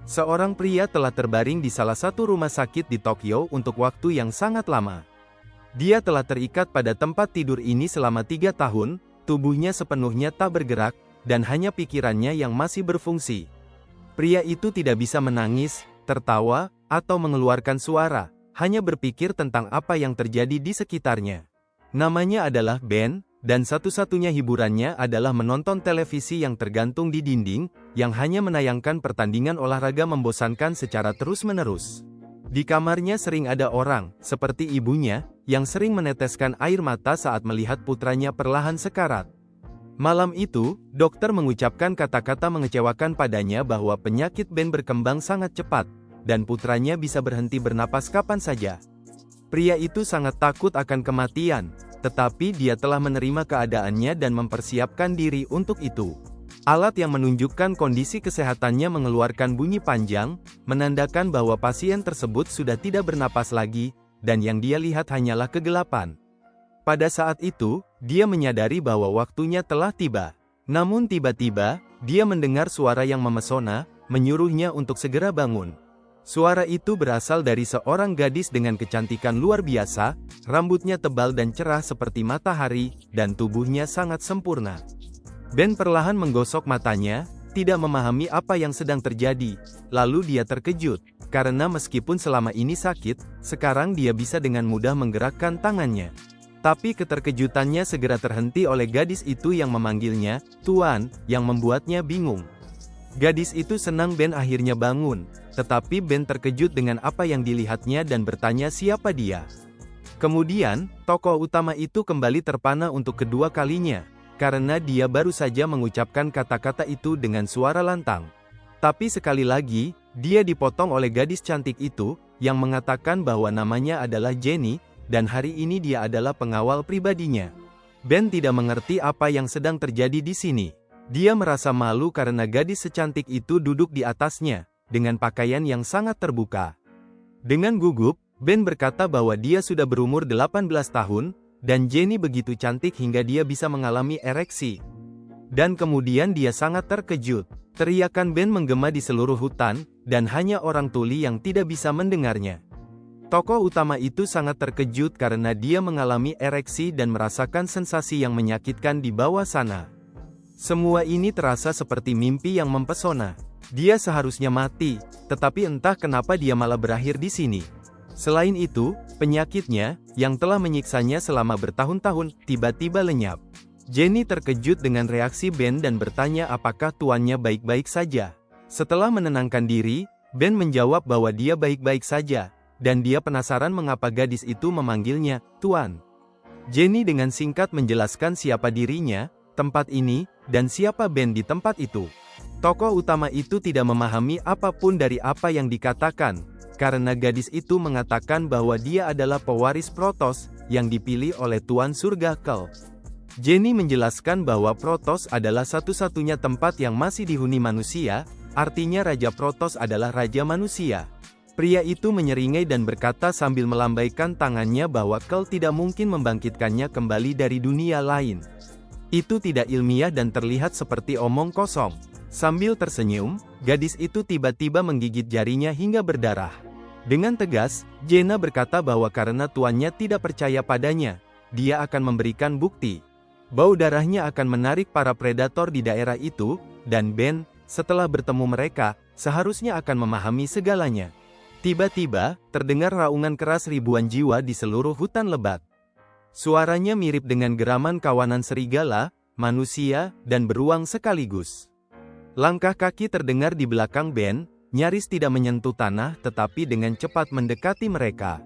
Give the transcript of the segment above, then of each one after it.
Seorang pria telah terbaring di salah satu rumah sakit di Tokyo untuk waktu yang sangat lama. Dia telah terikat pada tempat tidur ini selama 3 tahun, tubuhnya sepenuhnya tak bergerak, dan hanya pikirannya yang masih berfungsi. Pria itu tidak bisa menangis, tertawa, atau mengeluarkan suara, hanya berpikir tentang apa yang terjadi di sekitarnya. Namanya adalah Ben, dan satu-satunya hiburannya adalah menonton televisi yang tergantung di dinding, yang hanya menayangkan pertandingan olahraga membosankan secara terus-menerus. Di kamarnya sering ada orang, seperti ibunya, yang sering meneteskan air mata saat melihat putranya perlahan sekarat. Malam itu, dokter mengucapkan kata-kata mengecewakan padanya bahwa penyakit Ben berkembang sangat cepat, dan putranya bisa berhenti bernapas kapan saja. Pria itu sangat takut akan kematian, tetapi dia telah menerima keadaannya dan mempersiapkan diri untuk itu. Alat yang menunjukkan kondisi kesehatannya mengeluarkan bunyi panjang, menandakan bahwa pasien tersebut sudah tidak bernapas lagi, dan yang dia lihat hanyalah kegelapan. Pada saat itu, dia menyadari bahwa waktunya telah tiba. Namun tiba-tiba, dia mendengar suara yang memesona, menyuruhnya untuk segera bangun. Suara itu berasal dari seorang gadis dengan kecantikan luar biasa, rambutnya tebal dan cerah seperti matahari, dan tubuhnya sangat sempurna. Ben perlahan menggosok matanya, tidak memahami apa yang sedang terjadi, lalu dia terkejut, karena meskipun selama ini sakit, sekarang dia bisa dengan mudah menggerakkan tangannya. Tapi keterkejutannya segera terhenti oleh gadis itu yang memanggilnya, "Tuan," yang membuatnya bingung. Gadis itu senang Ben akhirnya bangun, tetapi Ben terkejut dengan apa yang dilihatnya dan bertanya siapa dia. Kemudian, tokoh utama itu kembali terpana untuk kedua kalinya, karena dia baru saja mengucapkan kata-kata itu dengan suara lantang. Tapi sekali lagi, dia dipotong oleh gadis cantik itu, yang mengatakan bahwa namanya adalah Jenny, dan hari ini dia adalah pengawal pribadinya. Ben tidak mengerti apa yang sedang terjadi di sini. Dia merasa malu karena gadis secantik itu duduk di atasnya, dengan pakaian yang sangat terbuka. Dengan gugup, Ben berkata bahwa dia sudah berumur 18 tahun, dan Jenny begitu cantik hingga dia bisa mengalami ereksi. Dan kemudian dia sangat terkejut. Teriakan Ben menggema di seluruh hutan, dan hanya orang tuli yang tidak bisa mendengarnya. Tokoh utama itu sangat terkejut karena dia mengalami ereksi dan merasakan sensasi yang menyakitkan di bawah sana. Semua ini terasa seperti mimpi yang mempesona. Dia seharusnya mati, tetapi entah kenapa dia malah berakhir di sini. Selain itu, penyakitnya, yang telah menyiksanya selama bertahun-tahun, tiba-tiba lenyap. Jenny terkejut dengan reaksi Ben dan bertanya apakah tuannya baik-baik saja. Setelah menenangkan diri, Ben menjawab bahwa dia baik-baik saja, dan dia penasaran mengapa gadis itu memanggilnya "Tuan". Jenny dengan singkat menjelaskan siapa dirinya, tempat ini, dan siapa Ben di tempat itu. Tokoh utama itu tidak memahami apapun dari apa yang dikatakan, karena gadis itu mengatakan bahwa dia adalah pewaris Protos, yang dipilih oleh Tuan Surga Kel. Jenny menjelaskan bahwa Protos adalah satu-satunya tempat yang masih dihuni manusia, artinya Raja Protos adalah Raja Manusia. Pria itu menyeringai dan berkata sambil melambaikan tangannya bahwa Kel tidak mungkin membangkitkannya kembali dari dunia lain. Itu tidak ilmiah dan terlihat seperti omong kosong. Sambil tersenyum, gadis itu tiba-tiba menggigit jarinya hingga berdarah. Dengan tegas, Jenna berkata bahwa karena tuannya tidak percaya padanya, dia akan memberikan bukti. Bau darahnya akan menarik para predator di daerah itu, dan Ben, setelah bertemu mereka, seharusnya akan memahami segalanya. Tiba-tiba, terdengar raungan keras ribuan jiwa di seluruh hutan lebat. Suaranya mirip dengan geraman kawanan serigala, manusia, dan beruang sekaligus. Langkah kaki terdengar di belakang Ben, nyaris tidak menyentuh tanah tetapi dengan cepat mendekati mereka.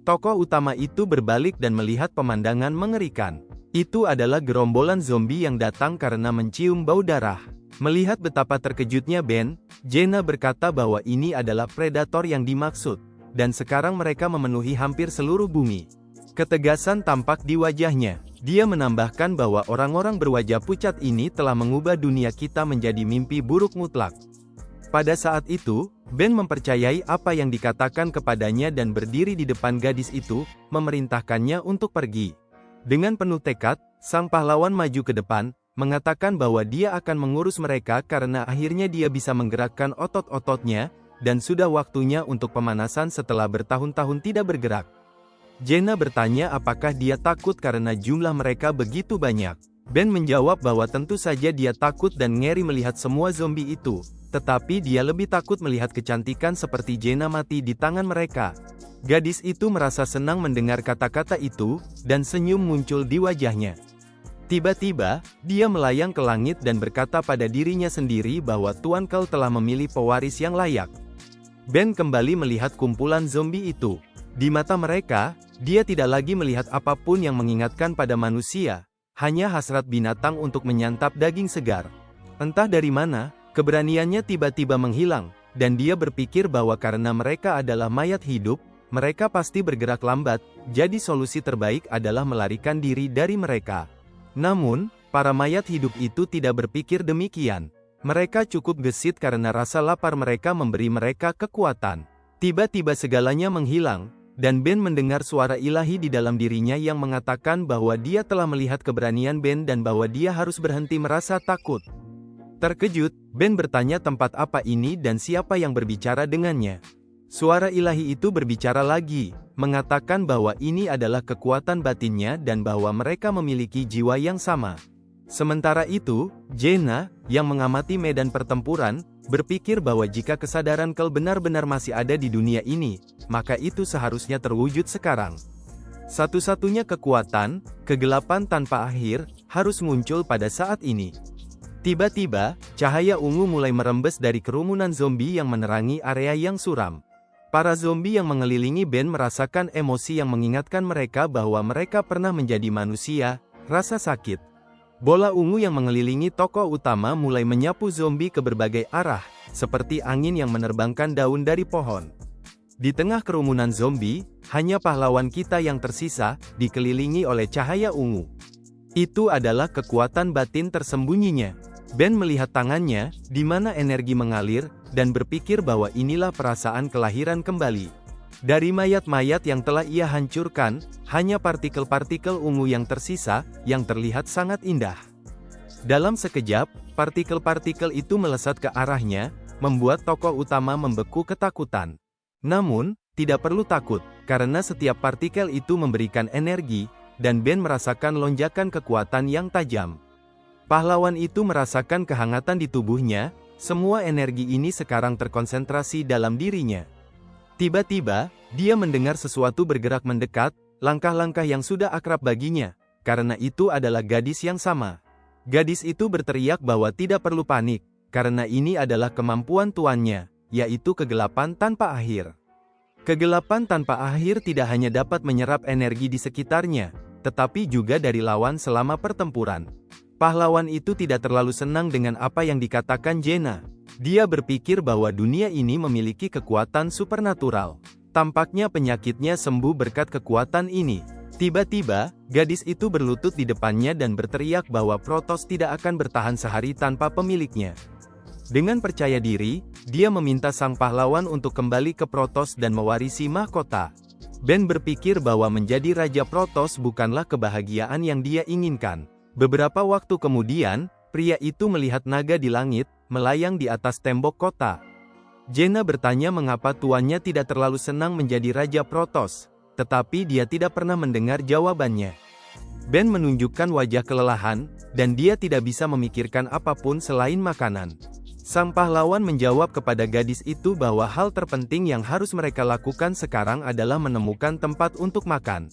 Tokoh utama itu berbalik dan melihat pemandangan mengerikan. Itu adalah gerombolan zombie yang datang karena mencium bau darah. Melihat betapa terkejutnya Ben, Jenna berkata bahwa ini adalah predator yang dimaksud, dan sekarang mereka memenuhi hampir seluruh bumi. Ketegasan tampak di wajahnya. Dia menambahkan bahwa orang-orang berwajah pucat ini telah mengubah dunia kita menjadi mimpi buruk mutlak. Pada saat itu, Ben mempercayai apa yang dikatakan kepadanya dan berdiri di depan gadis itu, memerintahkannya untuk pergi. Dengan penuh tekad, sang pahlawan maju ke depan, mengatakan bahwa dia akan mengurus mereka karena akhirnya dia bisa menggerakkan otot-ototnya, dan sudah waktunya untuk pemanasan setelah bertahun-tahun tidak bergerak. Jenna bertanya apakah dia takut karena jumlah mereka begitu banyak. Ben menjawab bahwa tentu saja dia takut dan ngeri melihat semua zombie itu, tetapi dia lebih takut melihat kecantikan seperti Jenna mati di tangan mereka. Gadis itu merasa senang mendengar kata-kata itu, dan senyum muncul di wajahnya. Tiba-tiba, dia melayang ke langit dan berkata pada dirinya sendiri bahwa Tuan Kel telah memilih pewaris yang layak. Ben kembali melihat kumpulan zombie itu. Di mata mereka, dia tidak lagi melihat apapun yang mengingatkan pada manusia, hanya hasrat binatang untuk menyantap daging segar. Entah dari mana, keberaniannya tiba-tiba menghilang, dan dia berpikir bahwa karena mereka adalah mayat hidup, mereka pasti bergerak lambat, jadi solusi terbaik adalah melarikan diri dari mereka. Namun, para mayat hidup itu tidak berpikir demikian. Mereka cukup gesit karena rasa lapar mereka memberi mereka kekuatan. Tiba-tiba segalanya menghilang, dan Ben mendengar suara ilahi di dalam dirinya yang mengatakan bahwa dia telah melihat keberanian Ben dan bahwa dia harus berhenti merasa takut. Terkejut, Ben bertanya tempat apa ini dan siapa yang berbicara dengannya. Suara ilahi itu berbicara lagi, mengatakan bahwa ini adalah kekuatan batinnya dan bahwa mereka memiliki jiwa yang sama. Sementara itu, Jenna, yang mengamati medan pertempuran, berpikir bahwa jika kesadaran Kel benar-benar masih ada di dunia ini, maka itu seharusnya terwujud sekarang. Satu-satunya kekuatan, kegelapan tanpa akhir, harus muncul pada saat ini. Tiba-tiba, cahaya ungu mulai merembes dari kerumunan zombie yang menerangi area yang suram. Para zombie yang mengelilingi Ben merasakan emosi yang mengingatkan mereka bahwa mereka pernah menjadi manusia, rasa sakit. Bola ungu yang mengelilingi tokoh utama mulai menyapu zombie ke berbagai arah, seperti angin yang menerbangkan daun dari pohon. Di tengah kerumunan zombie, hanya pahlawan kita yang tersisa, dikelilingi oleh cahaya ungu. Itu adalah kekuatan batin tersembunyinya. Ben melihat tangannya, di mana energi mengalir, dan berpikir bahwa inilah perasaan kelahiran kembali. Dari mayat-mayat yang telah ia hancurkan, hanya partikel-partikel ungu yang tersisa, yang terlihat sangat indah. Dalam sekejap, partikel-partikel itu melesat ke arahnya, membuat tokoh utama membeku ketakutan. Namun, tidak perlu takut, karena setiap partikel itu memberikan energi, dan Ben merasakan lonjakan kekuatan yang tajam. Pahlawan itu merasakan kehangatan di tubuhnya, semua energi ini sekarang terkonsentrasi dalam dirinya. Tiba-tiba, dia mendengar sesuatu bergerak mendekat, langkah-langkah yang sudah akrab baginya, karena itu adalah gadis yang sama. Gadis itu berteriak bahwa tidak perlu panik, karena ini adalah kemampuan tuannya, yaitu kegelapan tanpa akhir. Kegelapan tanpa akhir tidak hanya dapat menyerap energi di sekitarnya, tetapi juga dari lawan selama pertempuran. Pahlawan itu tidak terlalu senang dengan apa yang dikatakan Jenna. Dia berpikir bahwa dunia ini memiliki kekuatan supernatural. Tampaknya penyakitnya sembuh berkat kekuatan ini. Tiba-tiba, gadis itu berlutut di depannya dan berteriak bahwa Protoss tidak akan bertahan sehari tanpa pemiliknya. Dengan percaya diri, dia meminta sang pahlawan untuk kembali ke Protoss dan mewarisi mahkota. Ben berpikir bahwa menjadi Raja Protoss bukanlah kebahagiaan yang dia inginkan. Beberapa waktu kemudian, pria itu melihat naga di langit, melayang di atas tembok kota. Jenna bertanya mengapa tuannya tidak terlalu senang menjadi Raja Protoss, tetapi dia tidak pernah mendengar jawabannya. Ben menunjukkan wajah kelelahan, dan dia tidak bisa memikirkan apapun selain makanan. Sang pahlawan menjawab kepada gadis itu bahwa hal terpenting yang harus mereka lakukan sekarang adalah menemukan tempat untuk makan.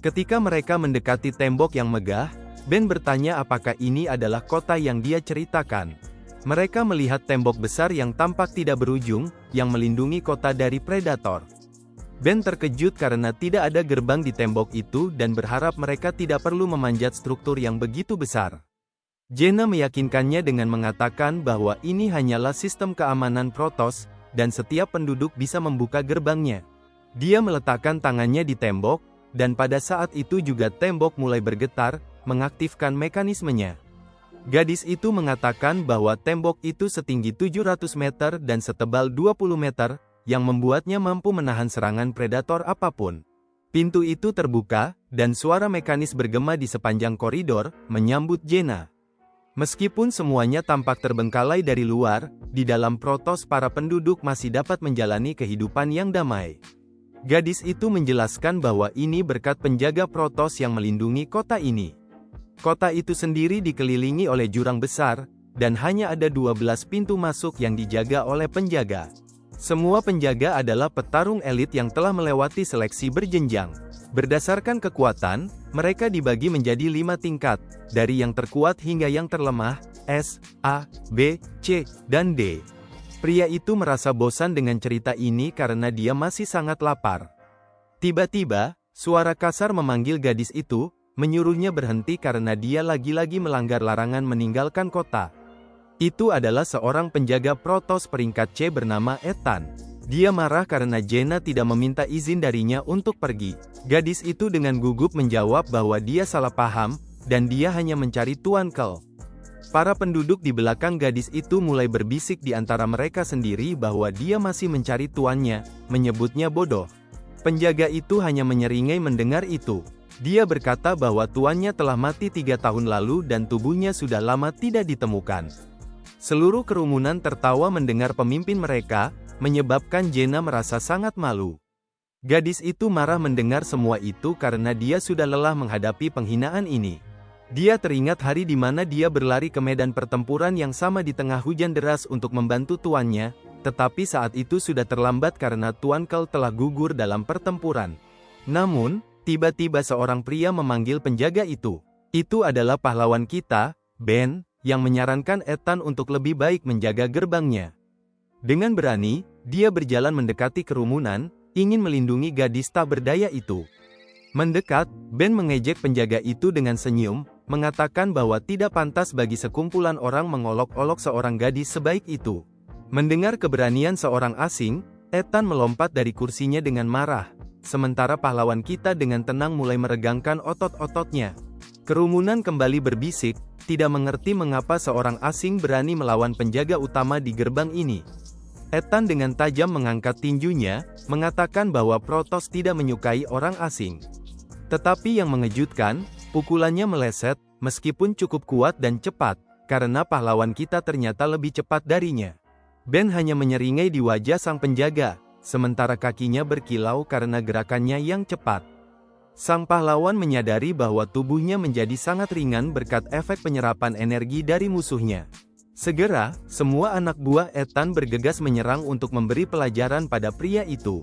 Ketika mereka mendekati tembok yang megah, Ben bertanya apakah ini adalah kota yang dia ceritakan. Mereka melihat tembok besar yang tampak tidak berujung, yang melindungi kota dari predator. Ben terkejut karena tidak ada gerbang di tembok itu dan berharap mereka tidak perlu memanjat struktur yang begitu besar. Jenna meyakinkannya dengan mengatakan bahwa ini hanyalah sistem keamanan Protoss, dan setiap penduduk bisa membuka gerbangnya. Dia meletakkan tangannya di tembok, dan pada saat itu juga tembok mulai bergetar, mengaktifkan mekanismenya. Gadis itu mengatakan bahwa tembok itu setinggi 700 meter dan setebal 20 meter, yang membuatnya mampu menahan serangan predator apapun. Pintu itu terbuka, dan suara mekanis bergema di sepanjang koridor, menyambut Jenna. Meskipun semuanya tampak terbengkalai dari luar, di dalam Protos para penduduk masih dapat menjalani kehidupan yang damai. Gadis itu menjelaskan bahwa ini berkat penjaga Protos yang melindungi kota ini. Kota itu sendiri dikelilingi oleh jurang besar, dan hanya ada 12 pintu masuk yang dijaga oleh penjaga. Semua penjaga adalah petarung elit yang telah melewati seleksi berjenjang. Berdasarkan kekuatan, mereka dibagi menjadi 5 tingkat, dari yang terkuat hingga yang terlemah, S, A, B, C, dan D. Pria itu merasa bosan dengan cerita ini karena dia masih sangat lapar. Tiba-tiba, suara kasar memanggil gadis itu, menyuruhnya berhenti karena dia lagi-lagi melanggar larangan meninggalkan kota. Itu adalah seorang penjaga Protos peringkat C bernama Ethan. Dia marah karena Jenna tidak meminta izin darinya untuk pergi. Gadis itu dengan gugup menjawab bahwa dia salah paham, dan dia hanya mencari Tuan Kel. Para penduduk di belakang gadis itu mulai berbisik di antara mereka sendiri bahwa dia masih mencari tuannya, menyebutnya bodoh. Penjaga itu hanya menyeringai mendengar itu. Dia berkata bahwa tuannya telah mati 3 tahun lalu dan tubuhnya sudah lama tidak ditemukan. Seluruh kerumunan tertawa mendengar pemimpin mereka, menyebabkan Jenna merasa sangat malu. Gadis itu marah mendengar semua itu karena dia sudah lelah menghadapi penghinaan ini. Dia teringat hari di mana dia berlari ke medan pertempuran yang sama di tengah hujan deras untuk membantu tuannya, tetapi saat itu sudah terlambat karena Tuan Kel telah gugur dalam pertempuran. Namun, tiba-tiba seorang pria memanggil penjaga itu. Itu adalah pahlawan kita, Ben, yang menyarankan Ethan untuk lebih baik menjaga gerbangnya. Dengan berani, dia berjalan mendekati kerumunan, ingin melindungi gadis tak berdaya itu. Mendekat, Ben mengejek penjaga itu dengan senyum, mengatakan bahwa tidak pantas bagi sekumpulan orang mengolok-olok seorang gadis sebaik itu. Mendengar keberanian seorang asing, Ethan melompat dari kursinya dengan marah, sementara pahlawan kita dengan tenang mulai meregangkan otot-ototnya. Kerumunan kembali berbisik, tidak mengerti mengapa seorang asing berani melawan penjaga utama di gerbang ini. Ethan dengan tajam mengangkat tinjunya, mengatakan bahwa Protos tidak menyukai orang asing. Tetapi yang mengejutkan, pukulannya meleset, meskipun cukup kuat dan cepat, karena pahlawan kita ternyata lebih cepat darinya. Ben hanya menyeringai di wajah sang penjaga, sementara kakinya berkilau karena gerakannya yang cepat. Sang pahlawan menyadari bahwa tubuhnya menjadi sangat ringan berkat efek penyerapan energi dari musuhnya. Segera, semua anak buah Ethan bergegas menyerang untuk memberi pelajaran pada pria itu.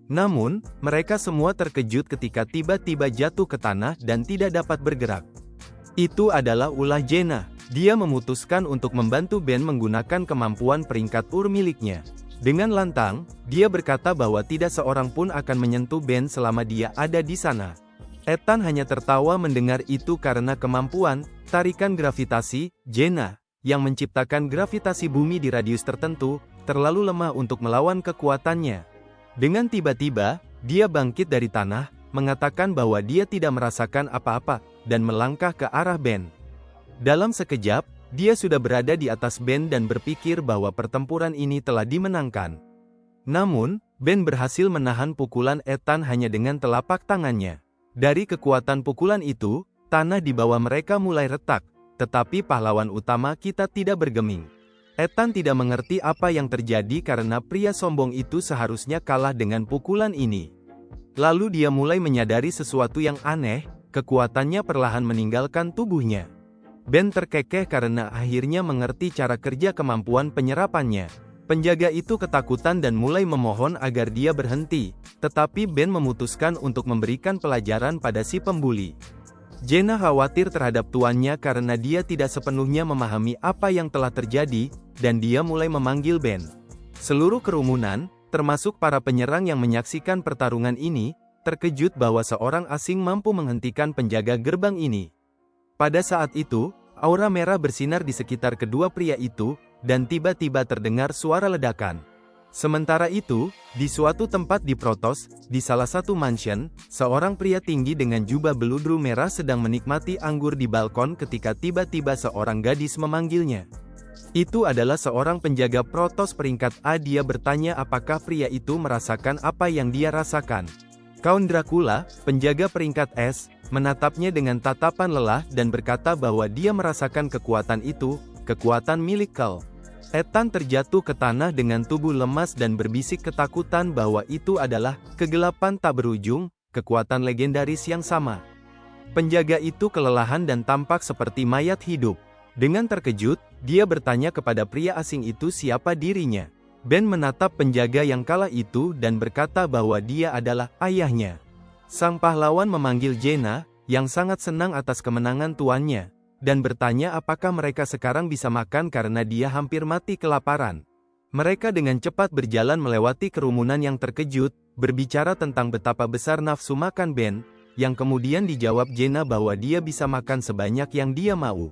Namun, mereka semua terkejut ketika tiba-tiba jatuh ke tanah dan tidak dapat bergerak. Itu adalah ulah Jenna. Dia memutuskan untuk membantu Ben menggunakan kemampuan peringkat ur miliknya. Dengan lantang, dia berkata bahwa tidak seorang pun akan menyentuh Ben selama dia ada di sana. Ethan hanya tertawa mendengar itu karena kemampuan tarikan gravitasi Jenna, yang menciptakan gravitasi bumi di radius tertentu, terlalu lemah untuk melawan kekuatannya. Dengan tiba-tiba, dia bangkit dari tanah, mengatakan bahwa dia tidak merasakan apa-apa, dan melangkah ke arah Ben. Dalam sekejap, dia sudah berada di atas Ben dan berpikir bahwa pertempuran ini telah dimenangkan. Namun, Ben berhasil menahan pukulan Ethan hanya dengan telapak tangannya. Dari kekuatan pukulan itu, tanah di bawah mereka mulai retak, tetapi pahlawan utama kita tidak bergeming. Ethan tidak mengerti apa yang terjadi karena pria sombong itu seharusnya kalah dengan pukulan ini. Lalu dia mulai menyadari sesuatu yang aneh, kekuatannya perlahan meninggalkan tubuhnya. Ben terkekeh karena akhirnya mengerti cara kerja kemampuan penyerapannya. Penjaga itu ketakutan dan mulai memohon agar dia berhenti, tetapi Ben memutuskan untuk memberikan pelajaran pada si pembuli. Jenna khawatir terhadap tuannya karena dia tidak sepenuhnya memahami apa yang telah terjadi, dan dia mulai memanggil Ben. Seluruh kerumunan, termasuk para penyerang yang menyaksikan pertarungan ini, terkejut bahwa seorang asing mampu menghentikan penjaga gerbang ini. Pada saat itu, aura merah bersinar di sekitar kedua pria itu, dan tiba-tiba terdengar suara ledakan. Sementara itu, di suatu tempat di Protos, di salah satu mansion, seorang pria tinggi dengan jubah beludru merah sedang menikmati anggur di balkon ketika tiba-tiba seorang gadis memanggilnya. Itu adalah seorang penjaga Protos peringkat A. Dia bertanya apakah pria itu merasakan apa yang dia rasakan. Count Dracula, penjaga peringkat S, menatapnya dengan tatapan lelah dan berkata bahwa dia merasakan kekuatan itu, kekuatan milik Kel. Ethan terjatuh ke tanah dengan tubuh lemas dan berbisik ketakutan bahwa itu adalah kegelapan tak berujung, kekuatan legendaris yang sama. Penjaga itu kelelahan dan tampak seperti mayat hidup. Dengan terkejut, dia bertanya kepada pria asing itu siapa dirinya. Ben menatap penjaga yang kalah itu dan berkata bahwa dia adalah ayahnya. Sang pahlawan memanggil Jaina, yang sangat senang atas kemenangan tuannya, dan bertanya apakah mereka sekarang bisa makan karena dia hampir mati kelaparan. Mereka dengan cepat berjalan melewati kerumunan yang terkejut, berbicara tentang betapa besar nafsu makan Ben, yang kemudian dijawab Jaina bahwa dia bisa makan sebanyak yang dia mau.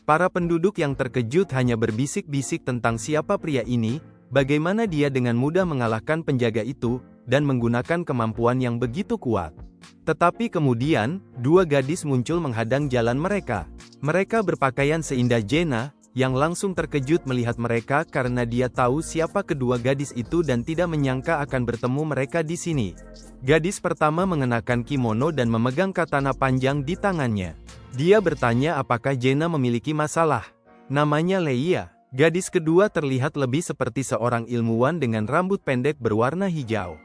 Para penduduk yang terkejut hanya berbisik-bisik tentang siapa pria ini, bagaimana dia dengan mudah mengalahkan penjaga itu, dan menggunakan kemampuan yang begitu kuat. Tetapi kemudian, dua gadis muncul menghadang jalan mereka. Mereka berpakaian seindah Jaina, yang langsung terkejut melihat mereka karena dia tahu siapa kedua gadis itu dan tidak menyangka akan bertemu mereka di sini. Gadis pertama mengenakan kimono dan memegang katana panjang di tangannya. Dia bertanya apakah Jaina memiliki masalah. Namanya Leia. Gadis kedua terlihat lebih seperti seorang ilmuwan dengan rambut pendek berwarna hijau.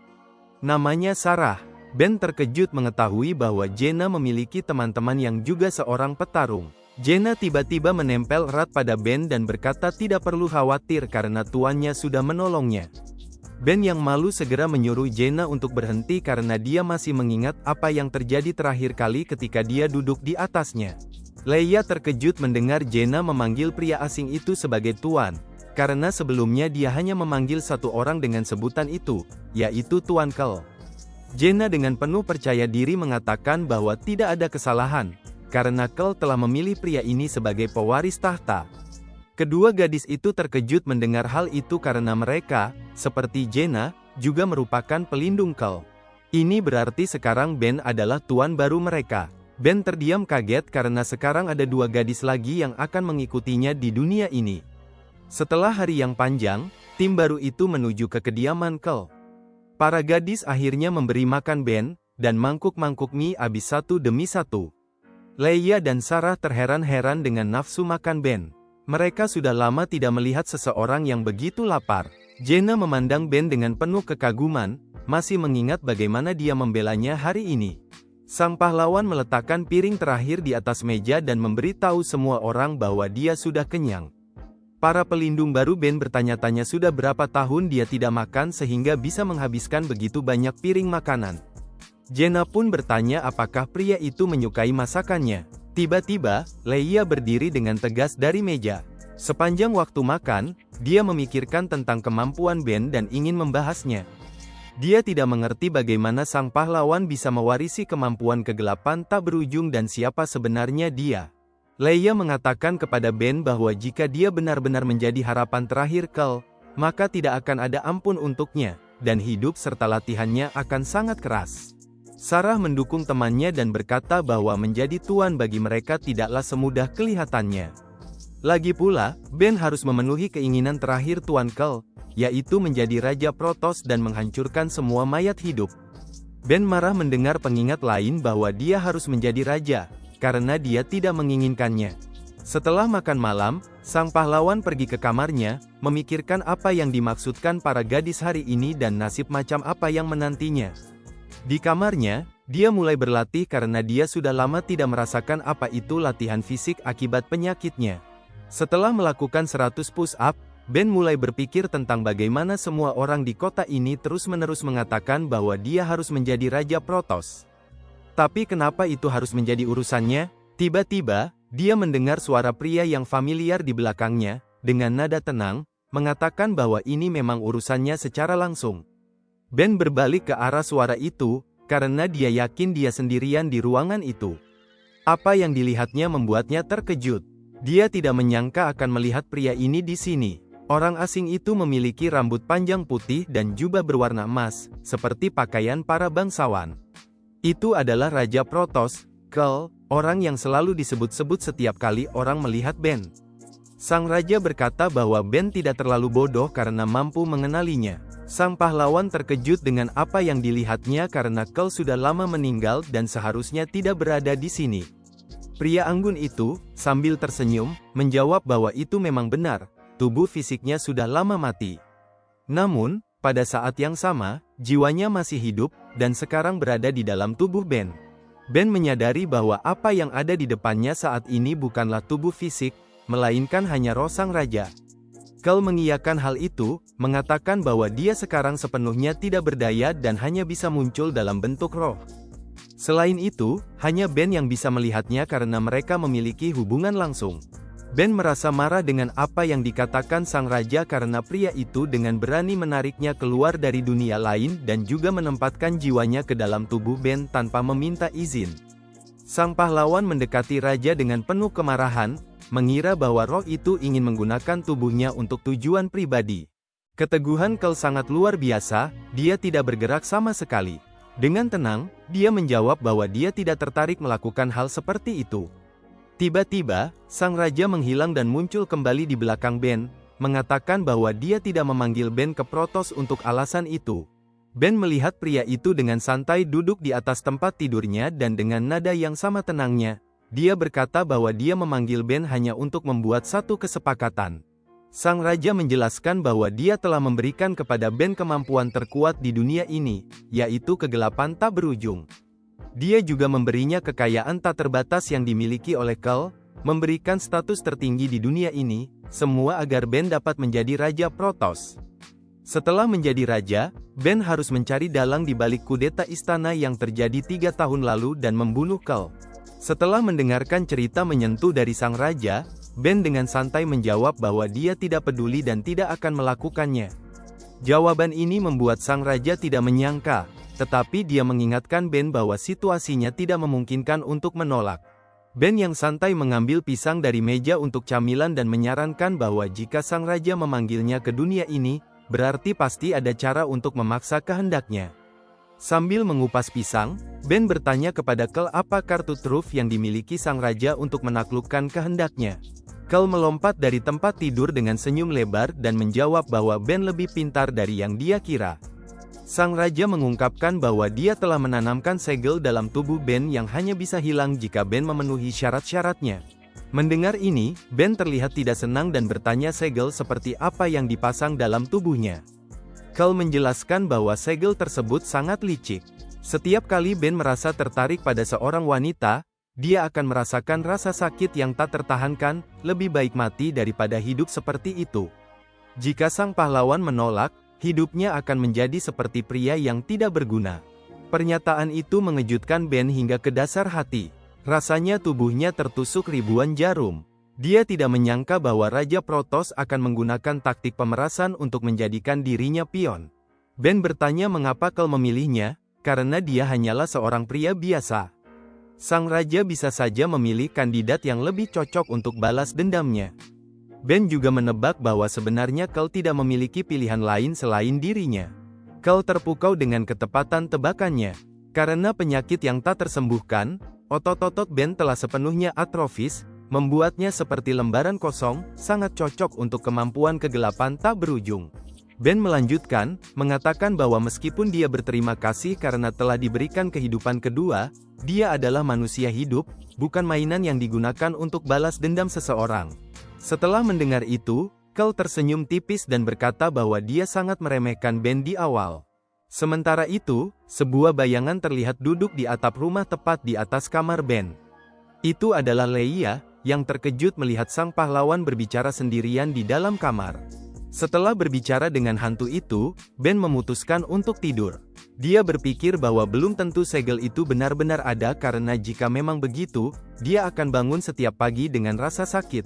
Namanya Sarah. Ben terkejut mengetahui bahwa Jaina memiliki teman-teman yang juga seorang petarung. Jaina tiba-tiba menempel erat pada Ben dan berkata tidak perlu khawatir karena tuannya sudah menolongnya. Ben yang malu segera menyuruh Jaina untuk berhenti karena dia masih mengingat apa yang terjadi terakhir kali ketika dia duduk di atasnya. Leia terkejut mendengar Jaina memanggil pria asing itu sebagai tuan, karena sebelumnya dia hanya memanggil satu orang dengan sebutan itu, yaitu Tuan Kel. Jaina dengan penuh percaya diri mengatakan bahwa tidak ada kesalahan, karena Kel telah memilih pria ini sebagai pewaris tahta. Kedua gadis itu terkejut mendengar hal itu karena mereka, seperti Jaina, juga merupakan pelindung Kel. Ini berarti sekarang Ben adalah tuan baru mereka. Ben terdiam kaget karena sekarang ada dua gadis lagi yang akan mengikutinya di dunia ini. Setelah hari yang panjang, tim baru itu menuju ke kediaman Kel. Para gadis akhirnya memberi makan Ben, dan mangkuk-mangkuk mie habis satu demi satu. Leia dan Sarah terheran-heran dengan nafsu makan Ben. Mereka sudah lama tidak melihat seseorang yang begitu lapar. Jaina memandang Ben dengan penuh kekaguman, masih mengingat bagaimana dia membelanya hari ini. Sang pahlawan meletakkan piring terakhir di atas meja dan memberitahu semua orang bahwa dia sudah kenyang. Para pelindung baru Ben bertanya-tanya sudah berapa tahun dia tidak makan sehingga bisa menghabiskan begitu banyak piring makanan. Jaina pun bertanya apakah pria itu menyukai masakannya. Tiba-tiba, Leia berdiri dengan tegas dari meja. Sepanjang waktu makan, dia memikirkan tentang kemampuan Ben dan ingin membahasnya. Dia tidak mengerti bagaimana sang pahlawan bisa mewarisi kemampuan kegelapan tak berujung dan siapa sebenarnya dia. Leia mengatakan kepada Ben bahwa jika dia benar-benar menjadi harapan terakhir Kel, maka tidak akan ada ampun untuknya, dan hidup serta latihannya akan sangat keras. Sarah mendukung temannya dan berkata bahwa menjadi tuan bagi mereka tidaklah semudah kelihatannya. Lagi pula, Ben harus memenuhi keinginan terakhir Tuan Kel, yaitu menjadi Raja Protoss dan menghancurkan semua mayat hidup. Ben marah mendengar pengingat lain bahwa dia harus menjadi raja, karena dia tidak menginginkannya. Setelah makan malam, sang pahlawan pergi ke kamarnya, memikirkan apa yang dimaksudkan para gadis hari ini dan nasib macam apa yang menantinya. Di kamarnya, dia mulai berlatih karena dia sudah lama tidak merasakan apa itu latihan fisik akibat penyakitnya. Setelah melakukan 100 push-up, Ben mulai berpikir tentang bagaimana semua orang di kota ini terus-menerus mengatakan bahwa dia harus menjadi Raja Protoss. Tapi kenapa itu harus menjadi urusannya? Tiba-tiba, dia mendengar suara pria yang familiar di belakangnya, dengan nada tenang, mengatakan bahwa ini memang urusannya secara langsung. Ben berbalik ke arah suara itu, karena dia yakin dia sendirian di ruangan itu. Apa yang dilihatnya membuatnya terkejut. Dia tidak menyangka akan melihat pria ini di sini. Orang asing itu memiliki rambut panjang putih dan jubah berwarna emas, seperti pakaian para bangsawan. Itu adalah Raja Protoss, Kel, orang yang selalu disebut-sebut setiap kali orang melihat Ben. Sang Raja berkata bahwa Ben tidak terlalu bodoh karena mampu mengenalinya. Sang pahlawan terkejut dengan apa yang dilihatnya karena Kel sudah lama meninggal dan seharusnya tidak berada di sini. Pria anggun itu, sambil tersenyum, menjawab bahwa itu memang benar, tubuh fisiknya sudah lama mati. Namun, pada saat yang sama, jiwanya masih hidup, dan sekarang berada di dalam tubuh Ben. Ben menyadari bahwa apa yang ada di depannya saat ini bukanlah tubuh fisik, melainkan hanya roh sang raja. Kel mengiyakan hal itu, mengatakan bahwa dia sekarang sepenuhnya tidak berdaya dan hanya bisa muncul dalam bentuk roh. Selain itu, hanya Ben yang bisa melihatnya karena mereka memiliki hubungan langsung. Ben merasa marah dengan apa yang dikatakan sang raja karena pria itu dengan berani menariknya keluar dari dunia lain dan juga menempatkan jiwanya ke dalam tubuh Ben tanpa meminta izin. Sang pahlawan mendekati raja dengan penuh kemarahan, mengira bahwa roh itu ingin menggunakan tubuhnya untuk tujuan pribadi. Keteguhan Kel sangat luar biasa, dia tidak bergerak sama sekali. Dengan tenang, dia menjawab bahwa dia tidak tertarik melakukan hal seperti itu. Tiba-tiba, sang raja menghilang dan muncul kembali di belakang Ben, mengatakan bahwa dia tidak memanggil Ben ke Protos untuk alasan itu. Ben melihat pria itu dengan santai duduk di atas tempat tidurnya dan dengan nada yang sama tenangnya, dia berkata bahwa dia memanggil Ben hanya untuk membuat satu kesepakatan. Sang raja menjelaskan bahwa dia telah memberikan kepada Ben kemampuan terkuat di dunia ini, yaitu kegelapan tak berujung. Dia juga memberinya kekayaan tak terbatas yang dimiliki oleh Kel, memberikan status tertinggi di dunia ini, semua agar Ben dapat menjadi Raja Protos. Setelah menjadi raja, Ben harus mencari dalang di balik kudeta istana yang terjadi 3 tahun lalu dan membunuh Kel. Setelah mendengarkan cerita menyentuh dari sang raja, Ben dengan santai menjawab bahwa dia tidak peduli dan tidak akan melakukannya. Jawaban ini membuat sang raja tidak menyangka, tetapi dia mengingatkan Ben bahwa situasinya tidak memungkinkan untuk menolak. Ben yang santai mengambil pisang dari meja untuk camilan dan menyarankan bahwa jika sang raja memanggilnya ke dunia ini, berarti pasti ada cara untuk memaksa kehendaknya. Sambil mengupas pisang, Ben bertanya kepada Kel apa kartu truf yang dimiliki sang raja untuk menaklukkan kehendaknya. Kel melompat dari tempat tidur dengan senyum lebar dan menjawab bahwa Ben lebih pintar dari yang dia kira. Sang raja mengungkapkan bahwa dia telah menanamkan segel dalam tubuh Ben yang hanya bisa hilang jika Ben memenuhi syarat-syaratnya. Mendengar ini, Ben terlihat tidak senang dan bertanya segel seperti apa yang dipasang dalam tubuhnya. Kel menjelaskan bahwa segel tersebut sangat licik. Setiap kali Ben merasa tertarik pada seorang wanita, dia akan merasakan rasa sakit yang tak tertahankan, lebih baik mati daripada hidup seperti itu. Jika sang pahlawan menolak, hidupnya akan menjadi seperti pria yang tidak berguna. Pernyataan itu mengejutkan Ben hingga ke dasar hati. Rasanya tubuhnya tertusuk ribuan jarum. Dia tidak menyangka bahwa Raja Protos akan menggunakan taktik pemerasan untuk menjadikan dirinya pion. Ben bertanya mengapa Kel memilihnya, karena dia hanyalah seorang pria biasa. Sang raja bisa saja memilih kandidat yang lebih cocok untuk balas dendamnya. Ben juga menebak bahwa sebenarnya Kel tidak memiliki pilihan lain selain dirinya. Kel terpukau dengan ketepatan tebakannya. Karena penyakit yang tak tersembuhkan, otot-otot Ben telah sepenuhnya atrofis, membuatnya seperti lembaran kosong, sangat cocok untuk kemampuan kegelapan tak berujung. Ben melanjutkan, mengatakan bahwa meskipun dia berterima kasih karena telah diberikan kehidupan kedua, dia adalah manusia hidup, bukan mainan yang digunakan untuk balas dendam seseorang. Setelah mendengar itu, Kel tersenyum tipis dan berkata bahwa dia sangat meremehkan Ben di awal. Sementara itu, sebuah bayangan terlihat duduk di atap rumah tepat di atas kamar Ben. Itu adalah Leia, yang terkejut melihat sang pahlawan berbicara sendirian di dalam kamar. Setelah berbicara dengan hantu itu, Ben memutuskan untuk tidur. Dia berpikir bahwa belum tentu segel itu benar-benar ada karena jika memang begitu, dia akan bangun setiap pagi dengan rasa sakit.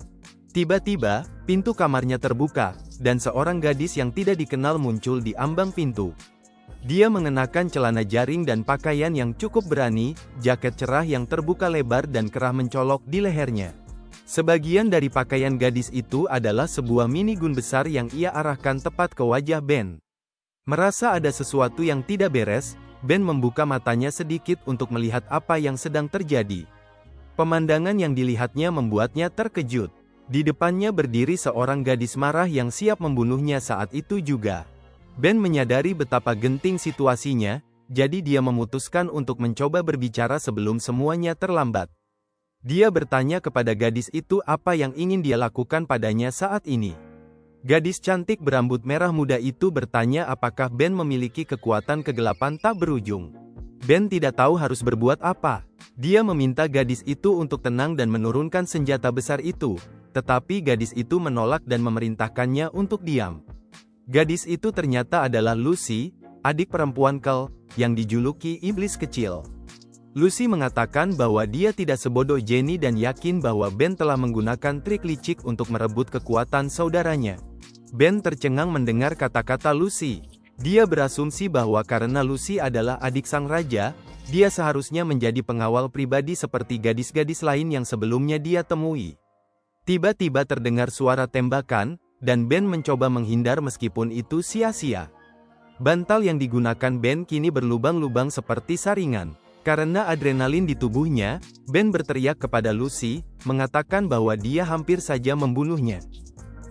Tiba-tiba, pintu kamarnya terbuka, dan seorang gadis yang tidak dikenal muncul di ambang pintu. Dia mengenakan celana jaring dan pakaian yang cukup berani, jaket cerah yang terbuka lebar dan kerah mencolok di lehernya. Sebagian dari pakaian gadis itu adalah sebuah minigun besar yang ia arahkan tepat ke wajah Ben. Merasa ada sesuatu yang tidak beres, Ben membuka matanya sedikit untuk melihat apa yang sedang terjadi. Pemandangan yang dilihatnya membuatnya terkejut. Di depannya berdiri seorang gadis marah yang siap membunuhnya saat itu juga. Ben menyadari betapa genting situasinya, jadi dia memutuskan untuk mencoba berbicara sebelum semuanya terlambat. Dia bertanya kepada gadis itu apa yang ingin dia lakukan padanya saat ini. Gadis cantik berambut merah muda itu bertanya apakah Ben memiliki kekuatan kegelapan tak berujung. Ben tidak tahu harus berbuat apa. Dia meminta gadis itu untuk tenang dan menurunkan senjata besar itu, tetapi gadis itu menolak dan memerintahkannya untuk diam. Gadis itu ternyata adalah Lucy, adik perempuan Kel, yang dijuluki iblis kecil. Lucy mengatakan bahwa dia tidak sebodoh Jenny dan yakin bahwa Ben telah menggunakan trik licik untuk merebut kekuatan saudaranya. Ben tercengang mendengar kata-kata Lucy. Dia berasumsi bahwa karena Lucy adalah adik sang raja, dia seharusnya menjadi pengawal pribadi seperti gadis-gadis lain yang sebelumnya dia temui. Tiba-tiba terdengar suara tembakan, dan Ben mencoba menghindar meskipun itu sia-sia. Bantal yang digunakan Ben kini berlubang-lubang seperti saringan. Karena adrenalin di tubuhnya, Ben berteriak kepada Lucy, mengatakan bahwa dia hampir saja membunuhnya.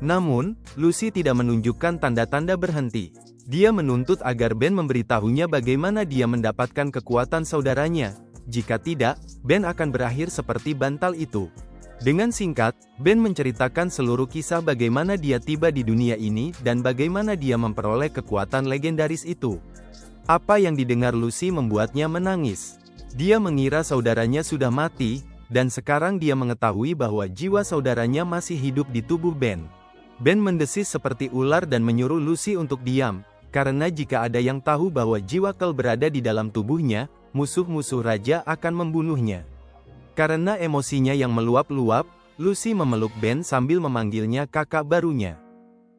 Namun, Lucy tidak menunjukkan tanda-tanda berhenti. Dia menuntut agar Ben memberitahunya bagaimana dia mendapatkan kekuatan saudaranya. Jika tidak, Ben akan berakhir seperti bantal itu. Dengan singkat, Ben menceritakan seluruh kisah bagaimana dia tiba di dunia ini dan bagaimana dia memperoleh kekuatan legendaris itu. Apa yang didengar Lucy membuatnya menangis. Dia mengira saudaranya sudah mati, dan sekarang dia mengetahui bahwa jiwa saudaranya masih hidup di tubuh Ben. Ben mendesis seperti ular dan menyuruh Lucy untuk diam, karena jika ada yang tahu bahwa jiwa Kel berada di dalam tubuhnya, musuh-musuh raja akan membunuhnya. Karena emosinya yang meluap-luap, Lucy memeluk Ben sambil memanggilnya kakak barunya.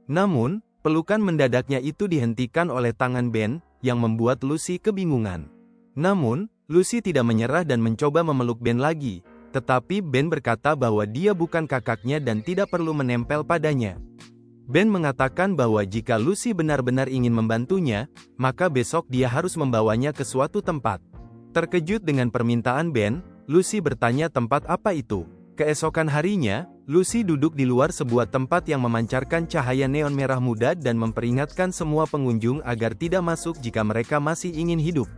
Namun, pelukan mendadaknya itu dihentikan oleh tangan Ben, yang membuat Lucy kebingungan. Namun, Lucy tidak menyerah dan mencoba memeluk Ben lagi, tetapi Ben berkata bahwa dia bukan kakaknya dan tidak perlu menempel padanya. Ben mengatakan bahwa jika Lucy benar-benar ingin membantunya, maka besok dia harus membawanya ke suatu tempat. Terkejut dengan permintaan Ben, Lucy bertanya tempat apa itu. Keesokan harinya, Lucy duduk di luar sebuah tempat yang memancarkan cahaya neon merah muda dan memperingatkan semua pengunjung agar tidak masuk jika mereka masih ingin hidup.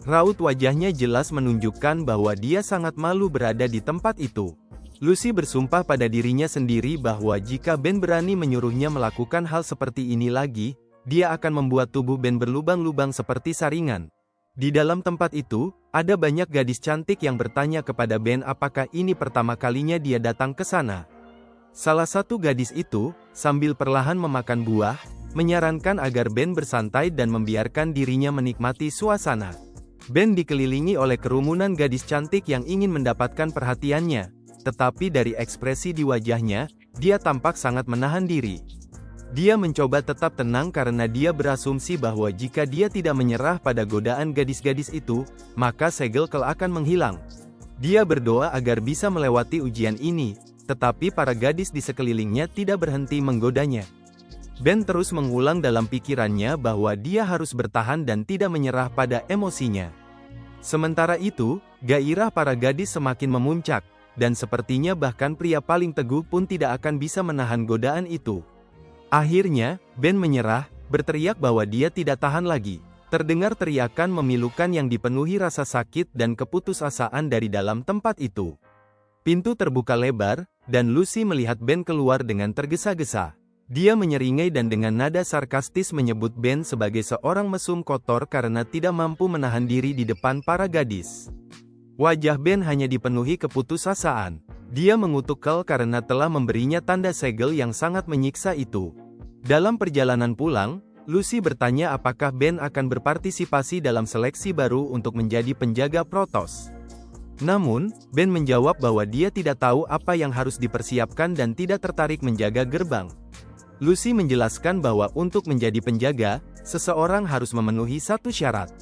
Raut wajahnya jelas menunjukkan bahwa dia sangat malu berada di tempat itu. Lucy bersumpah pada dirinya sendiri bahwa jika Ben berani menyuruhnya melakukan hal seperti ini lagi, dia akan membuat tubuh Ben berlubang-lubang seperti saringan. Di dalam tempat itu, ada banyak gadis cantik yang bertanya kepada Ben apakah ini pertama kalinya dia datang ke sana. Salah satu gadis itu, sambil perlahan memakan buah, menyarankan agar Ben bersantai dan membiarkan dirinya menikmati suasana. Ben dikelilingi oleh kerumunan gadis cantik yang ingin mendapatkan perhatiannya, tetapi dari ekspresi di wajahnya, dia tampak sangat menahan diri. Dia mencoba tetap tenang karena dia berasumsi bahwa jika dia tidak menyerah pada godaan gadis-gadis itu, maka segel Kel akan menghilang. Dia berdoa agar bisa melewati ujian ini, tetapi para gadis di sekelilingnya tidak berhenti menggodanya. Ben terus mengulang dalam pikirannya bahwa dia harus bertahan dan tidak menyerah pada emosinya. Sementara itu, gairah para gadis semakin memuncak, dan sepertinya bahkan pria paling teguh pun tidak akan bisa menahan godaan itu. Akhirnya, Ben menyerah, berteriak bahwa dia tidak tahan lagi. Terdengar teriakan memilukan yang dipenuhi rasa sakit dan keputusasaan dari dalam tempat itu. Pintu terbuka lebar, dan Lucy melihat Ben keluar dengan tergesa-gesa. Dia menyeringai dan dengan nada sarkastis menyebut Ben sebagai seorang mesum kotor karena tidak mampu menahan diri di depan para gadis. Wajah Ben hanya dipenuhi keputusasaan. Dia mengutuk Kel karena telah memberinya tanda segel yang sangat menyiksa itu. Dalam perjalanan pulang, Lucy bertanya apakah Ben akan berpartisipasi dalam seleksi baru untuk menjadi penjaga Protoss. Namun, Ben menjawab bahwa dia tidak tahu apa yang harus dipersiapkan dan tidak tertarik menjaga gerbang. Lucy menjelaskan bahwa untuk menjadi penjaga, seseorang harus memenuhi satu syarat.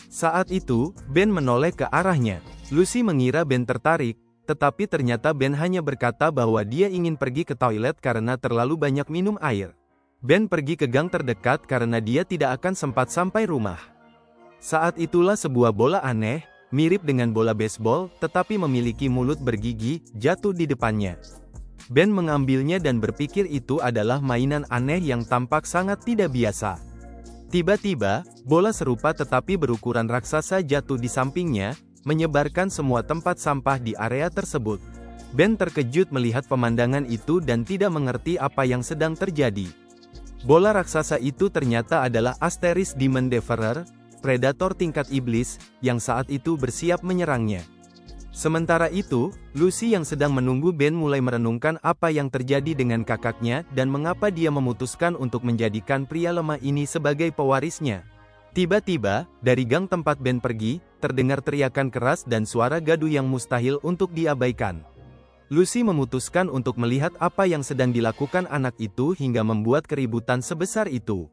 Saat itu, Ben menoleh ke arahnya. Lucy mengira Ben tertarik, tetapi ternyata Ben hanya berkata bahwa dia ingin pergi ke toilet karena terlalu banyak minum air. Ben pergi ke gang terdekat karena dia tidak akan sempat sampai rumah. Saat itulah sebuah bola aneh, mirip dengan bola baseball, tetapi memiliki mulut bergigi, jatuh di depannya. Ben mengambilnya dan berpikir itu adalah mainan aneh yang tampak sangat tidak biasa. Tiba-tiba, bola serupa tetapi berukuran raksasa jatuh di sampingnya, menyebarkan semua tempat sampah di area tersebut. Ben terkejut melihat pemandangan itu dan tidak mengerti apa yang sedang terjadi. Bola raksasa itu ternyata adalah Asteris Demon Devourer, predator tingkat iblis, yang saat itu bersiap menyerangnya. Sementara itu, Lucy yang sedang menunggu Ben mulai merenungkan apa yang terjadi dengan kakaknya dan mengapa dia memutuskan untuk menjadikan pria lemah ini sebagai pewarisnya. Tiba-tiba, dari gang tempat Ben pergi, terdengar teriakan keras dan suara gaduh yang mustahil untuk diabaikan. Lucy memutuskan untuk melihat apa yang sedang dilakukan anak itu hingga membuat keributan sebesar itu.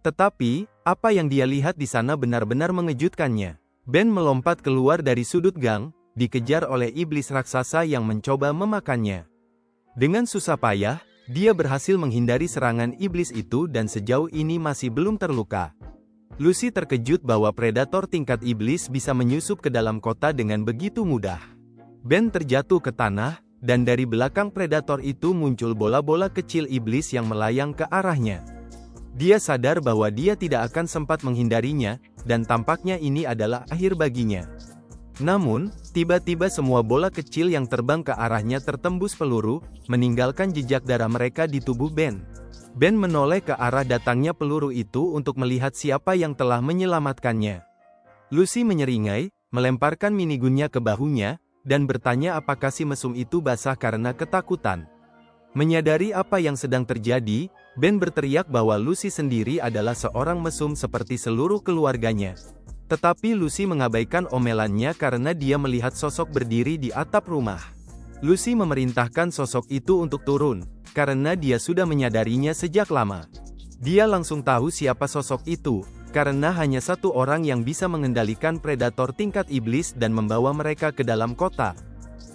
Tetapi, apa yang dia lihat di sana benar-benar mengejutkannya. Ben melompat keluar dari sudut gang, dikejar oleh iblis raksasa yang mencoba memakannya. Dengan susah payah, dia berhasil menghindari serangan iblis itu dan sejauh ini masih belum terluka. Lucy terkejut bahwa predator tingkat iblis bisa menyusup ke dalam kota dengan begitu mudah. Ben terjatuh ke tanah, dan dari belakang predator itu muncul bola-bola kecil iblis yang melayang ke arahnya. Dia sadar bahwa dia tidak akan sempat menghindarinya, dan tampaknya ini adalah akhir baginya. Namun, tiba-tiba semua bola kecil yang terbang ke arahnya tertembus peluru, meninggalkan jejak darah mereka di tubuh Ben. Ben menoleh ke arah datangnya peluru itu untuk melihat siapa yang telah menyelamatkannya. Lucy menyeringai, melemparkan minigunnya ke bahunya, dan bertanya apakah si mesum itu basah karena ketakutan. Menyadari apa yang sedang terjadi, Ben berteriak bahwa Lucy sendiri adalah seorang mesum seperti seluruh keluarganya. Tetapi Lucy mengabaikan omelannya karena dia melihat sosok berdiri di atap rumah. Lucy memerintahkan sosok itu untuk turun, karena dia sudah menyadarinya sejak lama. Dia langsung tahu siapa sosok itu, karena hanya satu orang yang bisa mengendalikan predator tingkat iblis dan membawa mereka ke dalam kota.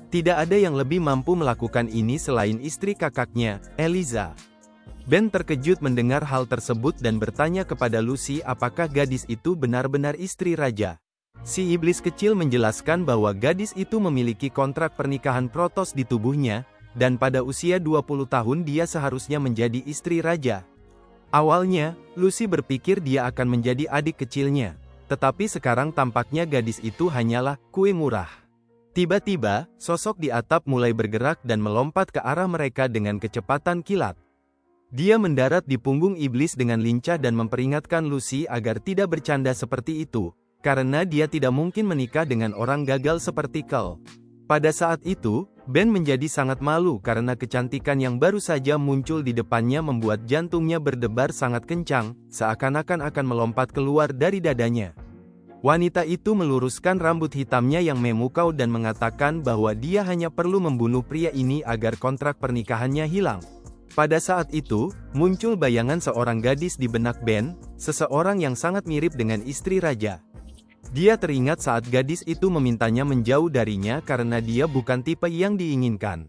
Tidak ada yang lebih mampu melakukan ini selain istri kakaknya, Eliza. Ben terkejut mendengar hal tersebut dan bertanya kepada Lucy apakah gadis itu benar-benar istri raja. Si iblis kecil menjelaskan bahwa gadis itu memiliki kontrak pernikahan Protoss di tubuhnya, dan pada usia 20 tahun dia seharusnya menjadi istri raja. Awalnya, Lucy berpikir dia akan menjadi adik kecilnya, tetapi sekarang tampaknya gadis itu hanyalah kue murah. Tiba-tiba, sosok di atap mulai bergerak dan melompat ke arah mereka dengan kecepatan kilat. Dia mendarat di punggung iblis dengan lincah dan memperingatkan Lucy agar tidak bercanda seperti itu, karena dia tidak mungkin menikah dengan orang gagal seperti Kel. Pada saat itu, Ben menjadi sangat malu karena kecantikan yang baru saja muncul di depannya membuat jantungnya berdebar sangat kencang, seakan-akan akan melompat keluar dari dadanya. Wanita itu meluruskan rambut hitamnya yang memukau dan mengatakan bahwa dia hanya perlu membunuh pria ini agar kontrak pernikahannya hilang. Pada saat itu, muncul bayangan seorang gadis di benak Ben, seseorang yang sangat mirip dengan istri raja. Dia teringat saat gadis itu memintanya menjauh darinya karena dia bukan tipe yang diinginkan.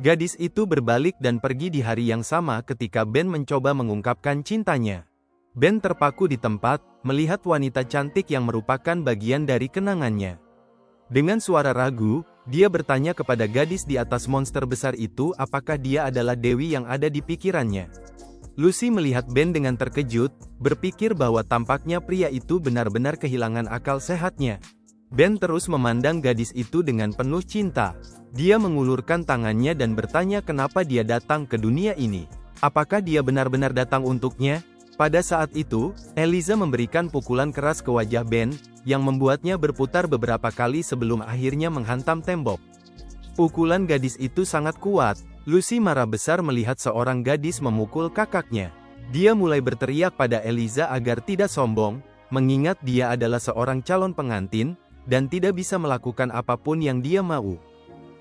Gadis itu berbalik dan pergi di hari yang sama ketika Ben mencoba mengungkapkan cintanya. Ben terpaku di tempat, melihat wanita cantik yang merupakan bagian dari kenangannya. Dengan suara ragu, dia bertanya kepada gadis di atas monster besar itu apakah dia adalah dewi yang ada di pikirannya. Lucy melihat Ben dengan terkejut, berpikir bahwa tampaknya pria itu benar-benar kehilangan akal sehatnya. Ben terus memandang gadis itu dengan penuh cinta. Dia mengulurkan tangannya dan bertanya kenapa dia datang ke dunia ini. Apakah dia benar-benar datang untuknya? Pada saat itu, Eliza memberikan pukulan keras ke wajah Ben, yang membuatnya berputar beberapa kali sebelum akhirnya menghantam tembok. Pukulan gadis itu sangat kuat. Lucy marah besar melihat seorang gadis memukul kakaknya. Dia mulai berteriak pada Eliza agar tidak sombong, mengingat dia adalah seorang calon pengantin, dan tidak bisa melakukan apapun yang dia mau.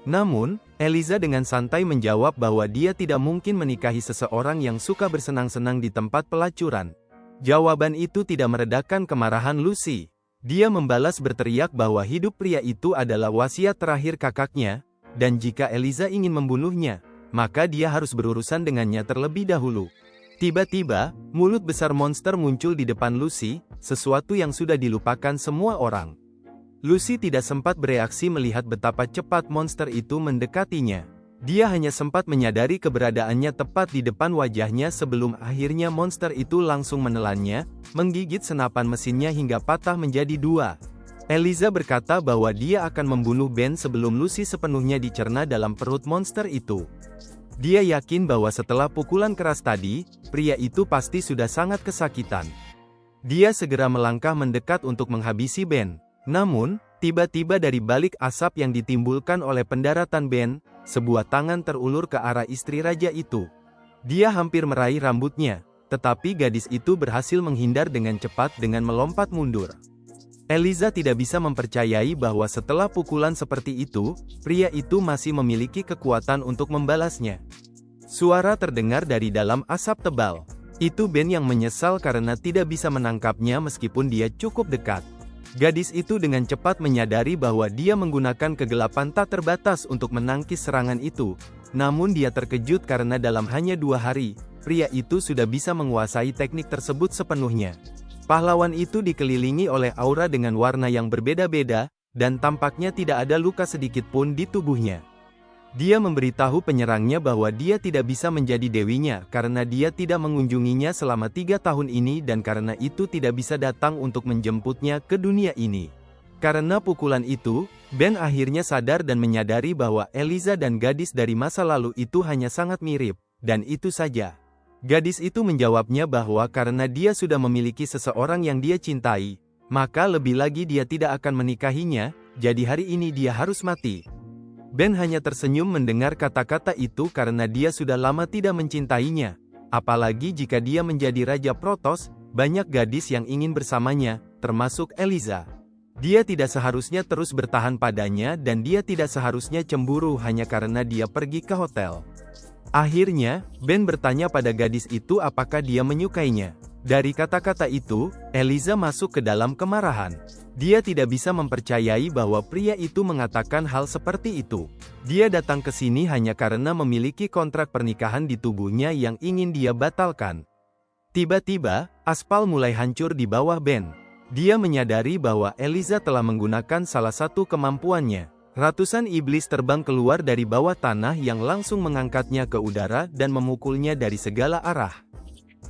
Namun, Eliza dengan santai menjawab bahwa dia tidak mungkin menikahi seseorang yang suka bersenang-senang di tempat pelacuran. Jawaban itu tidak meredakan kemarahan Lucy. Dia membalas berteriak bahwa hidup pria itu adalah wasiat terakhir kakaknya, dan jika Eliza ingin membunuhnya, maka dia harus berurusan dengannya terlebih dahulu. Tiba-tiba, mulut besar monster muncul di depan Lucy, sesuatu yang sudah dilupakan semua orang. Lucy tidak sempat bereaksi melihat betapa cepat monster itu mendekatinya. Dia hanya sempat menyadari keberadaannya tepat di depan wajahnya sebelum akhirnya monster itu langsung menelannya, menggigit senapan mesinnya hingga patah menjadi dua. Eliza berkata bahwa dia akan membunuh Ben sebelum Lucy sepenuhnya dicerna dalam perut monster itu. Dia yakin bahwa setelah pukulan keras tadi, pria itu pasti sudah sangat kesakitan. Dia segera melangkah mendekat untuk menghabisi Ben. Namun, tiba-tiba dari balik asap yang ditimbulkan oleh pendaratan Ben, sebuah tangan terulur ke arah istri raja itu. Dia hampir meraih rambutnya, tetapi gadis itu berhasil menghindar dengan cepat dengan melompat mundur. Eliza tidak bisa mempercayai bahwa setelah pukulan seperti itu, pria itu masih memiliki kekuatan untuk membalasnya. Suara terdengar dari dalam asap tebal. Itu Ben yang menyesal karena tidak bisa menangkapnya meskipun dia cukup dekat. Gadis itu dengan cepat menyadari bahwa dia menggunakan kegelapan tak terbatas untuk menangkis serangan itu. Namun dia terkejut karena dalam hanya 2 hari, pria itu sudah bisa menguasai teknik tersebut sepenuhnya. Pahlawan itu dikelilingi oleh aura dengan warna yang berbeda-beda, dan tampaknya tidak ada luka sedikit pun di tubuhnya. Dia memberitahu penyerangnya bahwa dia tidak bisa menjadi dewinya karena dia tidak mengunjunginya selama 3 tahun ini dan karena itu tidak bisa datang untuk menjemputnya ke dunia ini. Karena pukulan itu, Ben akhirnya sadar dan menyadari bahwa Eliza dan gadis dari masa lalu itu hanya sangat mirip, dan itu saja. Gadis itu menjawabnya bahwa karena dia sudah memiliki seseorang yang dia cintai, maka lebih lagi dia tidak akan menikahinya, jadi hari ini dia harus mati. Ben hanya tersenyum mendengar kata-kata itu karena dia sudah lama tidak mencintainya. Apalagi jika dia menjadi Raja Protoss, banyak gadis yang ingin bersamanya, termasuk Eliza. Dia tidak seharusnya terus bertahan padanya dan dia tidak seharusnya cemburu hanya karena dia pergi ke hotel. Akhirnya, Ben bertanya pada gadis itu apakah dia menyukainya. Dari kata-kata itu, Eliza masuk ke dalam kemarahan. Dia tidak bisa mempercayai bahwa pria itu mengatakan hal seperti itu. Dia datang ke sini hanya karena memiliki kontrak pernikahan di tubuhnya yang ingin dia batalkan. Tiba-tiba, aspal mulai hancur di bawah Ben. Dia menyadari bahwa Eliza telah menggunakan salah satu kemampuannya. Ratusan iblis terbang keluar dari bawah tanah yang langsung mengangkatnya ke udara dan memukulnya dari segala arah.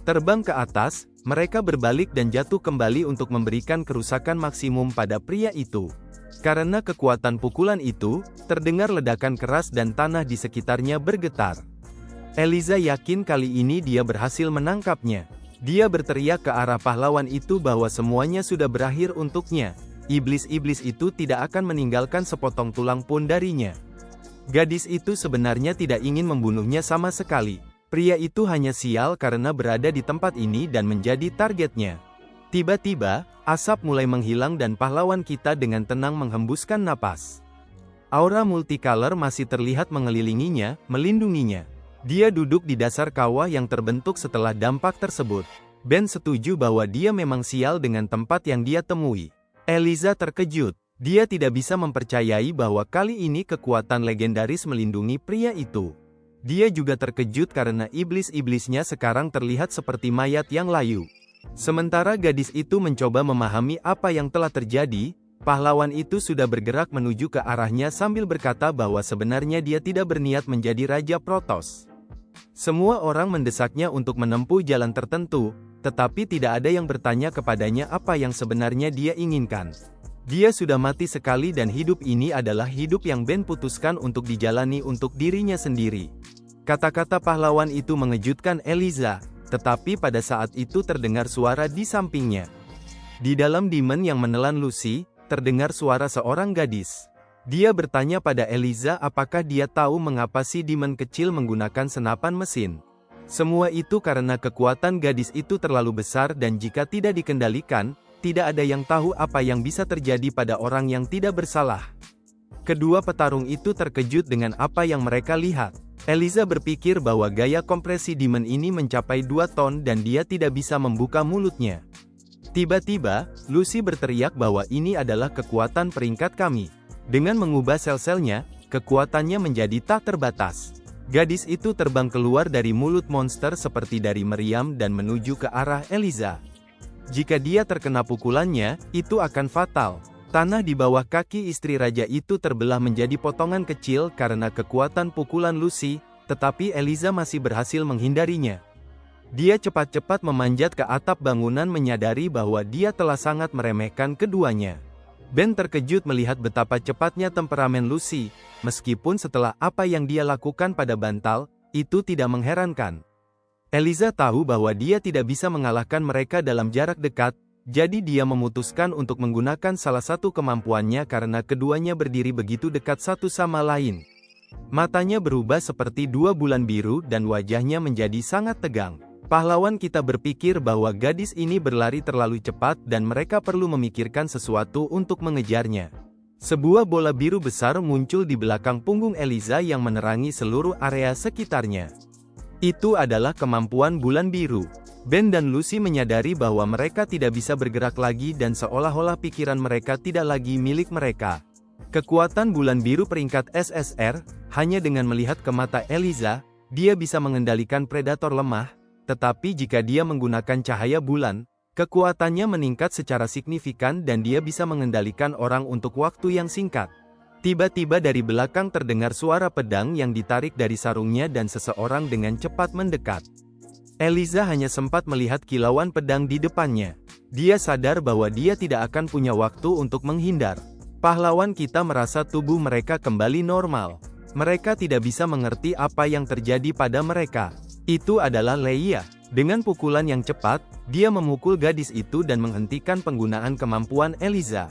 Terbang ke atas, mereka berbalik dan jatuh kembali untuk memberikan kerusakan maksimum pada pria itu. Karena kekuatan pukulan itu, terdengar ledakan keras dan tanah di sekitarnya bergetar. Eliza yakin kali ini dia berhasil menangkapnya. Dia berteriak ke arah pahlawan itu bahwa semuanya sudah berakhir untuknya. Iblis-iblis itu tidak akan meninggalkan sepotong tulang pun darinya. Gadis itu sebenarnya tidak ingin membunuhnya sama sekali. Pria itu hanya sial karena berada di tempat ini dan menjadi targetnya. Tiba-tiba, asap mulai menghilang dan pahlawan kita dengan tenang menghembuskan napas. Aura multicolor masih terlihat mengelilinginya, melindunginya. Dia duduk di dasar kawah yang terbentuk setelah dampak tersebut. Ben setuju bahwa dia memang sial dengan tempat yang dia temui. Eliza terkejut. Dia tidak bisa mempercayai bahwa kali ini kekuatan legendaris melindungi pria itu. Dia juga terkejut karena iblis-iblisnya sekarang terlihat seperti mayat yang layu. Sementara gadis itu mencoba memahami apa yang telah terjadi, pahlawan itu sudah bergerak menuju ke arahnya sambil berkata bahwa sebenarnya dia tidak berniat menjadi Raja Protoss. Semua orang mendesaknya untuk menempuh jalan tertentu, tetapi tidak ada yang bertanya kepadanya apa yang sebenarnya dia inginkan. Dia sudah mati sekali dan hidup ini adalah hidup yang Ben putuskan untuk dijalani untuk dirinya sendiri. Kata-kata pahlawan itu mengejutkan Eliza, tetapi pada saat itu terdengar suara di sampingnya. Di dalam demon yang menelan Lucy, terdengar suara seorang gadis. Dia bertanya pada Eliza apakah dia tahu mengapa si demon kecil menggunakan senapan mesin. Semua itu karena kekuatan gadis itu terlalu besar dan jika tidak dikendalikan, tidak ada yang tahu apa yang bisa terjadi pada orang yang tidak bersalah. Kedua petarung itu terkejut dengan apa yang mereka lihat. Eliza berpikir bahwa gaya kompresi demon ini mencapai 2 ton dan dia tidak bisa membuka mulutnya. Tiba-tiba, Lucy berteriak bahwa ini adalah kekuatan peringkat kami. Dengan mengubah sel-selnya, kekuatannya menjadi tak terbatas. Gadis itu terbang keluar dari mulut monster seperti dari meriam dan menuju ke arah Eliza. Jika dia terkena pukulannya, itu akan fatal. Tanah di bawah kaki istri raja itu terbelah menjadi potongan kecil karena kekuatan pukulan Lucy, tetapi Eliza masih berhasil menghindarinya. Dia cepat-cepat memanjat ke atap bangunan menyadari bahwa dia telah sangat meremehkan keduanya. Ben terkejut melihat betapa cepatnya temperamen Lucy, meskipun setelah apa yang dia lakukan pada bantal, itu tidak mengherankan. Eliza tahu bahwa dia tidak bisa mengalahkan mereka dalam jarak dekat, jadi dia memutuskan untuk menggunakan salah satu kemampuannya karena keduanya berdiri begitu dekat satu sama lain. Matanya berubah seperti 2 bulan biru dan wajahnya menjadi sangat tegang. Pahlawan kita berpikir bahwa gadis ini berlari terlalu cepat dan mereka perlu memikirkan sesuatu untuk mengejarnya. Sebuah bola biru besar muncul di belakang punggung Eliza yang menerangi seluruh area sekitarnya. Itu adalah kemampuan bulan biru. Ben dan Lucy menyadari bahwa mereka tidak bisa bergerak lagi dan seolah-olah pikiran mereka tidak lagi milik mereka. Kekuatan bulan biru peringkat SSR, hanya dengan melihat ke mata Eliza, dia bisa mengendalikan predator lemah. Tetapi jika dia menggunakan cahaya bulan, kekuatannya meningkat secara signifikan dan dia bisa mengendalikan orang untuk waktu yang singkat. Tiba-tiba dari belakang terdengar suara pedang yang ditarik dari sarungnya dan seseorang dengan cepat mendekat. Eliza hanya sempat melihat kilauan pedang di depannya. Dia sadar bahwa dia tidak akan punya waktu untuk menghindar. Pahlawan kita merasa tubuh mereka kembali normal. Mereka tidak bisa mengerti apa yang terjadi pada mereka. Itu adalah Leia. Dengan pukulan yang cepat, dia memukul gadis itu dan menghentikan penggunaan kemampuan Eliza.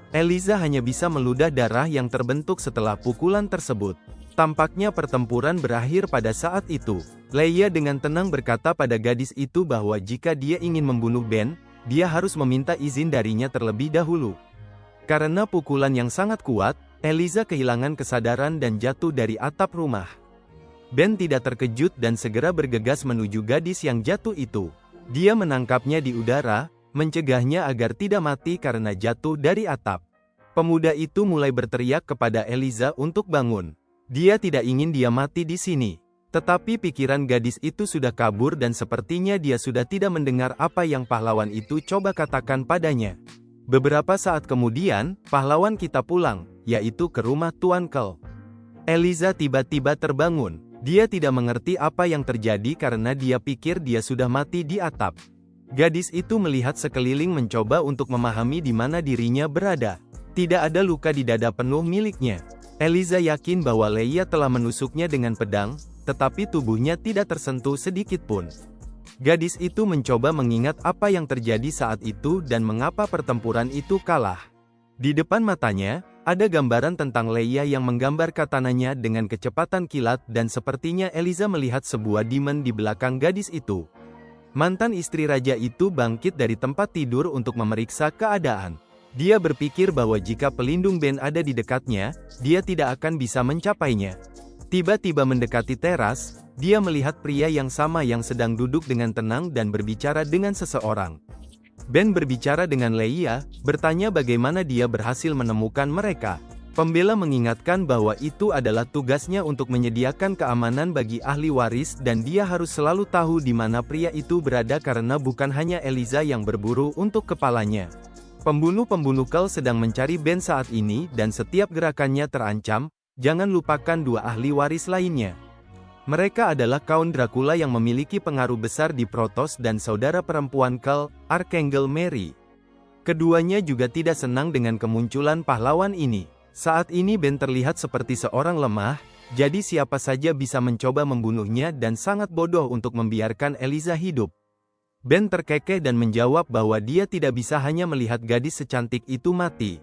Eliza hanya bisa meludah darah yang terbentuk setelah pukulan tersebut. Tampaknya pertempuran berakhir pada saat itu. Leia dengan tenang berkata pada gadis itu bahwa jika dia ingin membunuh Ben, dia harus meminta izin darinya terlebih dahulu. Karena pukulan yang sangat kuat, Eliza kehilangan kesadaran dan jatuh dari atap rumah. Ben tidak terkejut dan segera bergegas menuju gadis yang jatuh itu. Dia menangkapnya di udara, mencegahnya agar tidak mati karena jatuh dari atap. Pemuda itu mulai berteriak kepada Eliza untuk bangun. Dia tidak ingin dia mati di sini. Tetapi pikiran gadis itu sudah kabur dan sepertinya dia sudah tidak mendengar apa yang pahlawan itu coba katakan padanya. Beberapa saat kemudian, pahlawan kita pulang, yaitu ke rumah Tuan Kel. Eliza tiba-tiba terbangun. Dia tidak mengerti apa yang terjadi karena dia pikir dia sudah mati di atap. Gadis itu melihat sekeliling mencoba untuk memahami di mana dirinya berada. Tidak ada luka di dada penuh miliknya. Eliza yakin bahwa Leia telah menusuknya dengan pedang, tetapi tubuhnya tidak tersentuh sedikit pun. Gadis itu mencoba mengingat apa yang terjadi saat itu dan mengapa pertempuran itu kalah. Di depan matanya, ada gambaran tentang Leia yang menggambar katananya dengan kecepatan kilat dan sepertinya Eliza melihat sebuah demon di belakang gadis itu. Mantan istri raja itu bangkit dari tempat tidur untuk memeriksa keadaan. Dia berpikir bahwa jika pelindung Ben ada di dekatnya, dia tidak akan bisa mencapainya. Tiba-tiba mendekati teras, dia melihat pria yang sama yang sedang duduk dengan tenang dan berbicara dengan seseorang. Ben berbicara dengan Leia, bertanya bagaimana dia berhasil menemukan mereka. Pembela mengingatkan bahwa itu adalah tugasnya untuk menyediakan keamanan bagi ahli waris dan dia harus selalu tahu di mana pria itu berada karena bukan hanya Eliza yang berburu untuk kepalanya. Pembunuh-pembunuh Kel sedang mencari Ben saat ini dan setiap gerakannya terancam, jangan lupakan 2 ahli waris lainnya. Mereka adalah Count Dracula yang memiliki pengaruh besar di Protoss dan saudara perempuan Kel, Archangel Mary. Keduanya juga tidak senang dengan kemunculan pahlawan ini. Saat ini Ben terlihat seperti seorang lemah, jadi siapa saja bisa mencoba membunuhnya dan sangat bodoh untuk membiarkan Eliza hidup. Ben terkekeh dan menjawab bahwa dia tidak bisa hanya melihat gadis secantik itu mati.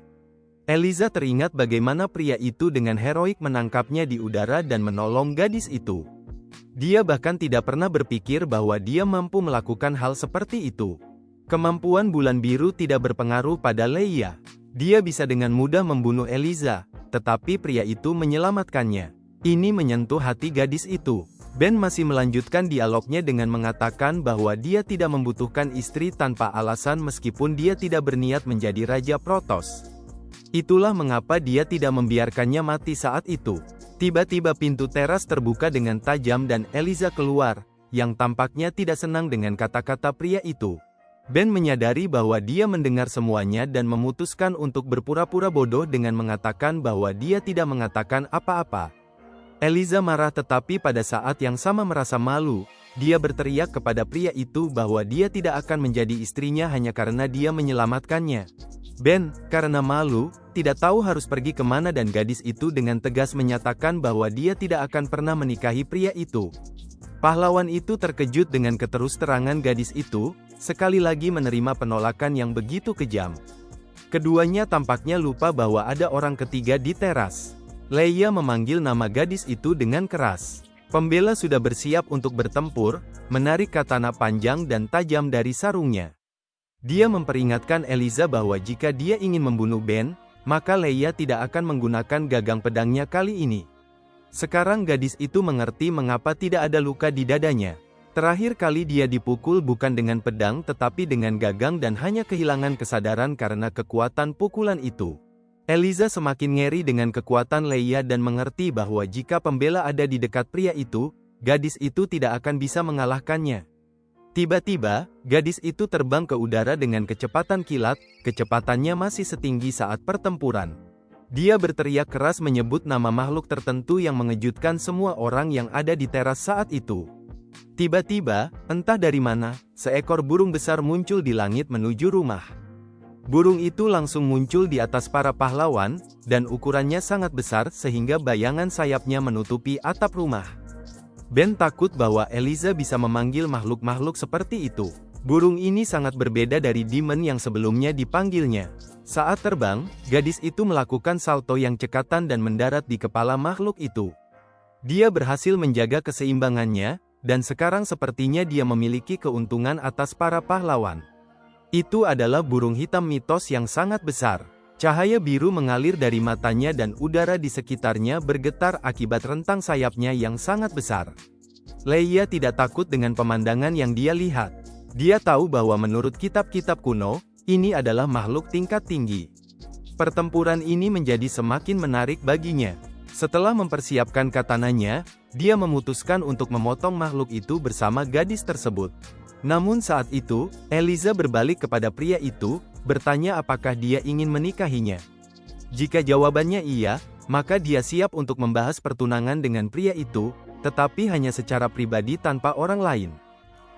Eliza teringat bagaimana pria itu dengan heroik menangkapnya di udara dan menolong gadis itu. Dia bahkan tidak pernah berpikir bahwa dia mampu melakukan hal seperti itu. Kemampuan bulan biru tidak berpengaruh pada Leia. Dia bisa dengan mudah membunuh Eliza, tetapi pria itu menyelamatkannya. Ini menyentuh hati gadis itu. Ben masih melanjutkan dialognya dengan mengatakan bahwa dia tidak membutuhkan istri tanpa alasan meskipun dia tidak berniat menjadi Raja Protoss. Itulah mengapa dia tidak membiarkannya mati saat itu. Tiba-tiba pintu teras terbuka dengan tajam dan Eliza keluar, yang tampaknya tidak senang dengan kata-kata pria itu. Ben menyadari bahwa dia mendengar semuanya dan memutuskan untuk berpura-pura bodoh dengan mengatakan bahwa dia tidak mengatakan apa-apa. Eliza marah tetapi pada saat yang sama merasa malu. Dia berteriak kepada pria itu bahwa dia tidak akan menjadi istrinya hanya karena dia menyelamatkannya. Ben, karena malu, tidak tahu harus pergi kemana dan gadis itu dengan tegas menyatakan bahwa dia tidak akan pernah menikahi pria itu. Pahlawan itu terkejut dengan keterus-terangan gadis itu, sekali lagi menerima penolakan yang begitu kejam. Keduanya tampaknya lupa bahwa ada orang ketiga di teras. Leia memanggil nama gadis itu dengan keras. Pembela sudah bersiap untuk bertempur, menarik katana panjang dan tajam dari sarungnya. Dia memperingatkan Eliza bahwa jika dia ingin membunuh Ben, maka Leia tidak akan menggunakan gagang pedangnya kali ini. Sekarang gadis itu mengerti mengapa tidak ada luka di dadanya. Terakhir kali dia dipukul bukan dengan pedang tetapi dengan gagang dan hanya kehilangan kesadaran karena kekuatan pukulan itu. Eliza semakin ngeri dengan kekuatan Leia dan mengerti bahwa jika pembela ada di dekat pria itu, gadis itu tidak akan bisa mengalahkannya. Tiba-tiba, gadis itu terbang ke udara dengan kecepatan kilat, kecepatannya masih setinggi saat pertempuran. Dia berteriak keras menyebut nama makhluk tertentu yang mengejutkan semua orang yang ada di teras saat itu. Tiba-tiba, entah dari mana, seekor burung besar muncul di langit menuju rumah. Burung itu langsung muncul di atas para pahlawan, dan ukurannya sangat besar sehingga bayangan sayapnya menutupi atap rumah. Ben takut bahwa Eliza bisa memanggil makhluk-makhluk seperti itu. Burung ini sangat berbeda dari demon yang sebelumnya dipanggilnya. Saat terbang, gadis itu melakukan salto yang cekatan dan mendarat di kepala makhluk itu. Dia berhasil menjaga keseimbangannya, dan sekarang sepertinya dia memiliki keuntungan atas para pahlawan. Itu adalah burung hitam mitos yang sangat besar. Cahaya biru mengalir dari matanya dan udara di sekitarnya bergetar akibat rentang sayapnya yang sangat besar. Leia tidak takut dengan pemandangan yang dia lihat. Dia tahu bahwa menurut kitab-kitab kuno, ini adalah makhluk tingkat tinggi. Pertempuran ini menjadi semakin menarik baginya. Setelah mempersiapkan katananya, dia memutuskan untuk memotong makhluk itu bersama gadis tersebut. Namun saat itu, Eliza berbalik kepada pria itu, bertanya apakah dia ingin menikahinya. Jika jawabannya iya, maka dia siap untuk membahas pertunangan dengan pria itu, tetapi hanya secara pribadi tanpa orang lain.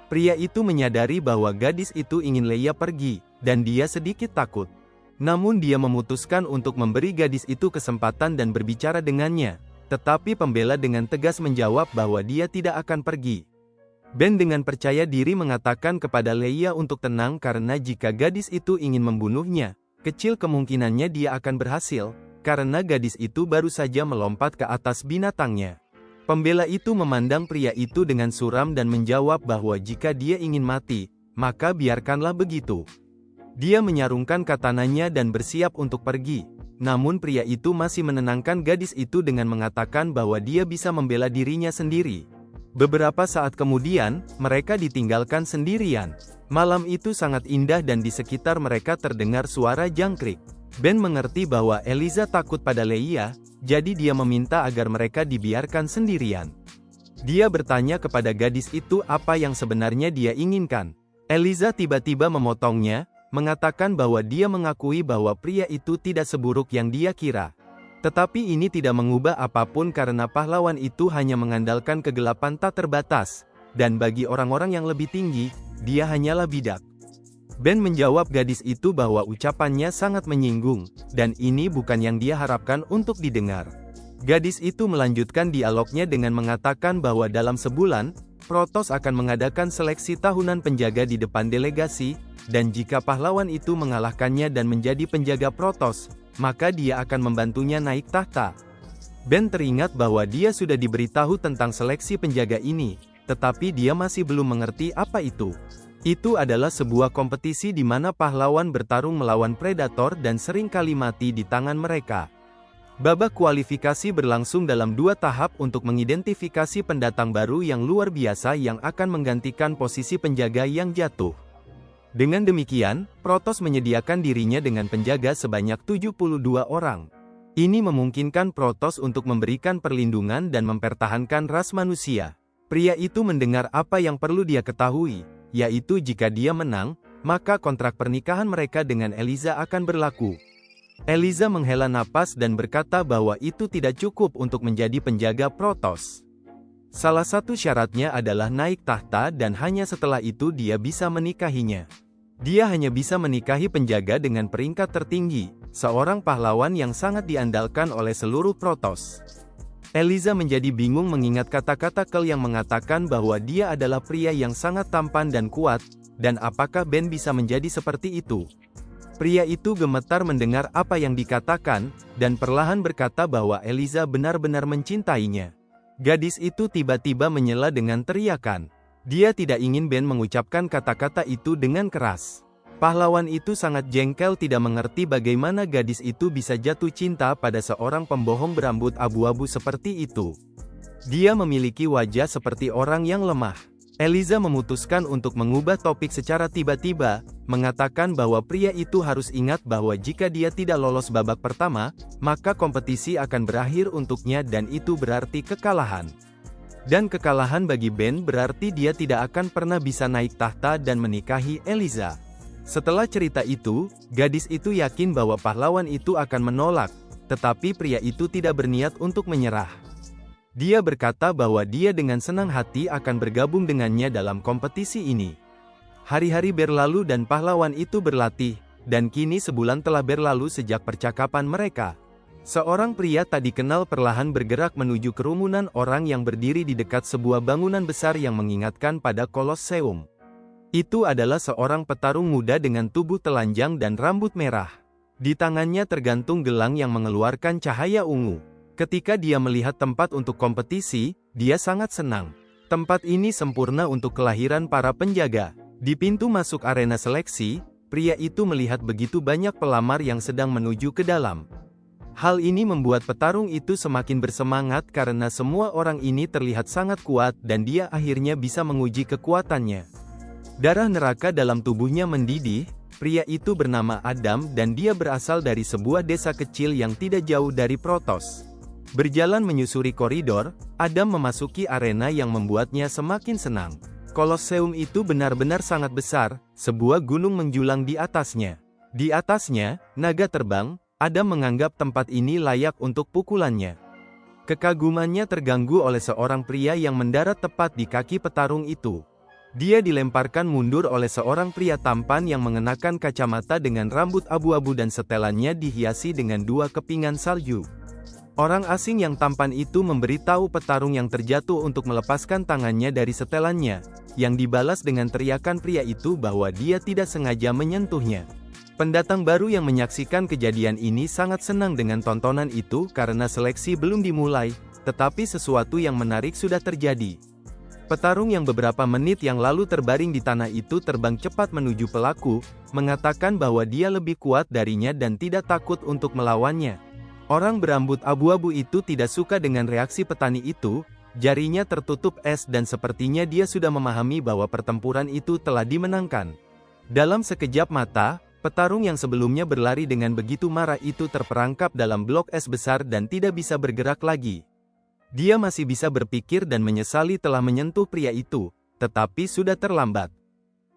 Pria itu menyadari bahwa gadis itu ingin Leia pergi, dan dia sedikit takut. Namun dia memutuskan untuk memberi gadis itu kesempatan dan berbicara dengannya, tetapi pembela dengan tegas menjawab bahwa dia tidak akan pergi. Ben dengan percaya diri mengatakan kepada Leia untuk tenang karena jika gadis itu ingin membunuhnya, kecil kemungkinannya dia akan berhasil, karena gadis itu baru saja melompat ke atas binatangnya. Pembela itu memandang pria itu dengan suram dan menjawab bahwa jika dia ingin mati, maka biarkanlah begitu. Dia menyarungkan katananya dan bersiap untuk pergi. Namun pria itu masih menenangkan gadis itu dengan mengatakan bahwa dia bisa membela dirinya sendiri. Beberapa saat kemudian, mereka ditinggalkan sendirian. Malam itu sangat indah dan di sekitar mereka terdengar suara jangkrik. Ben mengerti bahwa Eliza takut pada Leia, jadi dia meminta agar mereka dibiarkan sendirian. Dia bertanya kepada gadis itu apa yang sebenarnya dia inginkan. Eliza tiba-tiba memotongnya, mengatakan bahwa dia mengakui bahwa pria itu tidak seburuk yang dia kira. Tetapi ini tidak mengubah apapun karena pahlawan itu hanya mengandalkan kegelapan tak terbatas, dan bagi orang-orang yang lebih tinggi, dia hanyalah bidak. Ben menjawab gadis itu bahwa ucapannya sangat menyinggung, dan ini bukan yang dia harapkan untuk didengar. Gadis itu melanjutkan dialognya dengan mengatakan bahwa dalam sebulan, Protoss akan mengadakan seleksi tahunan penjaga di depan delegasi, dan jika pahlawan itu mengalahkannya dan menjadi penjaga Protoss, maka dia akan membantunya naik tahta. Ben teringat bahwa dia sudah diberitahu tentang seleksi penjaga ini, tetapi dia masih belum mengerti apa itu. Itu adalah sebuah kompetisi di mana pahlawan bertarung melawan predator dan seringkali mati di tangan mereka. Babak kualifikasi berlangsung dalam 2 tahap untuk mengidentifikasi pendatang baru yang luar biasa yang akan menggantikan posisi penjaga yang jatuh. Dengan demikian, Protoss menyediakan dirinya dengan penjaga sebanyak 72 orang. Ini memungkinkan Protoss untuk memberikan perlindungan dan mempertahankan ras manusia. Pria itu mendengar apa yang perlu dia ketahui, yaitu jika dia menang, maka kontrak pernikahan mereka dengan Eliza akan berlaku. Eliza menghela napas dan berkata bahwa itu tidak cukup untuk menjadi penjaga Protoss. Salah satu syaratnya adalah naik tahta dan hanya setelah itu dia bisa menikahinya. Dia hanya bisa menikahi penjaga dengan peringkat tertinggi, seorang pahlawan yang sangat diandalkan oleh seluruh Protoss. Eliza menjadi bingung mengingat kata-kata Kel yang mengatakan bahwa dia adalah pria yang sangat tampan dan kuat, dan apakah Ben bisa menjadi seperti itu? Pria itu gemetar mendengar apa yang dikatakan, dan perlahan berkata bahwa Eliza benar-benar mencintainya. Gadis itu tiba-tiba menyela dengan teriakan. Dia tidak ingin Ben mengucapkan kata-kata itu dengan keras. Pahlawan itu sangat jengkel tidak mengerti bagaimana gadis itu bisa jatuh cinta pada seorang pembohong berambut abu-abu seperti itu. Dia memiliki wajah seperti orang yang lemah. Eliza memutuskan untuk mengubah topik secara tiba-tiba, mengatakan bahwa pria itu harus ingat bahwa jika dia tidak lolos babak pertama, maka kompetisi akan berakhir untuknya dan itu berarti kekalahan. Dan kekalahan bagi Ben berarti dia tidak akan pernah bisa naik tahta dan menikahi Eliza. Setelah cerita itu, gadis itu yakin bahwa pahlawan itu akan menolak, tetapi pria itu tidak berniat untuk menyerah. Dia berkata bahwa dia dengan senang hati akan bergabung dengannya dalam kompetisi ini. Hari-hari berlalu dan pahlawan itu berlatih, dan kini sebulan telah berlalu sejak percakapan mereka. Seorang pria tak dikenal perlahan bergerak menuju kerumunan orang yang berdiri di dekat sebuah bangunan besar yang mengingatkan pada Kolosseum. Itu adalah seorang petarung muda dengan tubuh telanjang dan rambut merah. Di tangannya tergantung gelang yang mengeluarkan cahaya ungu. Ketika dia melihat tempat untuk kompetisi, dia sangat senang. Tempat ini sempurna untuk kelahiran para penjaga. Di pintu masuk arena seleksi, pria itu melihat begitu banyak pelamar yang sedang menuju ke dalam. Hal ini membuat petarung itu semakin bersemangat karena semua orang ini terlihat sangat kuat dan dia akhirnya bisa menguji kekuatannya. Darah neraka dalam tubuhnya mendidih. Pria itu bernama Adam dan dia berasal dari sebuah desa kecil yang tidak jauh dari Protoss. Berjalan menyusuri koridor, Adam memasuki arena yang membuatnya semakin senang. Kolosseum itu benar-benar sangat besar, sebuah gunung menjulang di atasnya. Di atasnya, naga terbang. Adam menganggap tempat ini layak untuk pukulannya. Kekagumannya terganggu oleh seorang pria yang mendarat tepat di kaki petarung itu. Dia dilemparkan mundur oleh seorang pria tampan yang mengenakan kacamata dengan rambut abu-abu dan setelannya dihiasi dengan dua kepingan salju. Orang asing yang tampan itu memberitahu petarung yang terjatuh untuk melepaskan tangannya dari setelannya, yang dibalas dengan teriakan pria itu bahwa dia tidak sengaja menyentuhnya. Pendatang baru yang menyaksikan kejadian ini sangat senang dengan tontonan itu karena seleksi belum dimulai, tetapi sesuatu yang menarik sudah terjadi. Petarung yang beberapa menit yang lalu terbaring di tanah itu terbang cepat menuju pelaku, mengatakan bahwa dia lebih kuat darinya dan tidak takut untuk melawannya. Orang berambut abu-abu itu tidak suka dengan reaksi petani itu, jarinya tertutup es dan sepertinya dia sudah memahami bahwa pertempuran itu telah dimenangkan. Dalam sekejap mata, petarung yang sebelumnya berlari dengan begitu marah itu terperangkap dalam blok es besar dan tidak bisa bergerak lagi. Dia masih bisa berpikir dan menyesali telah menyentuh pria itu, tetapi sudah terlambat.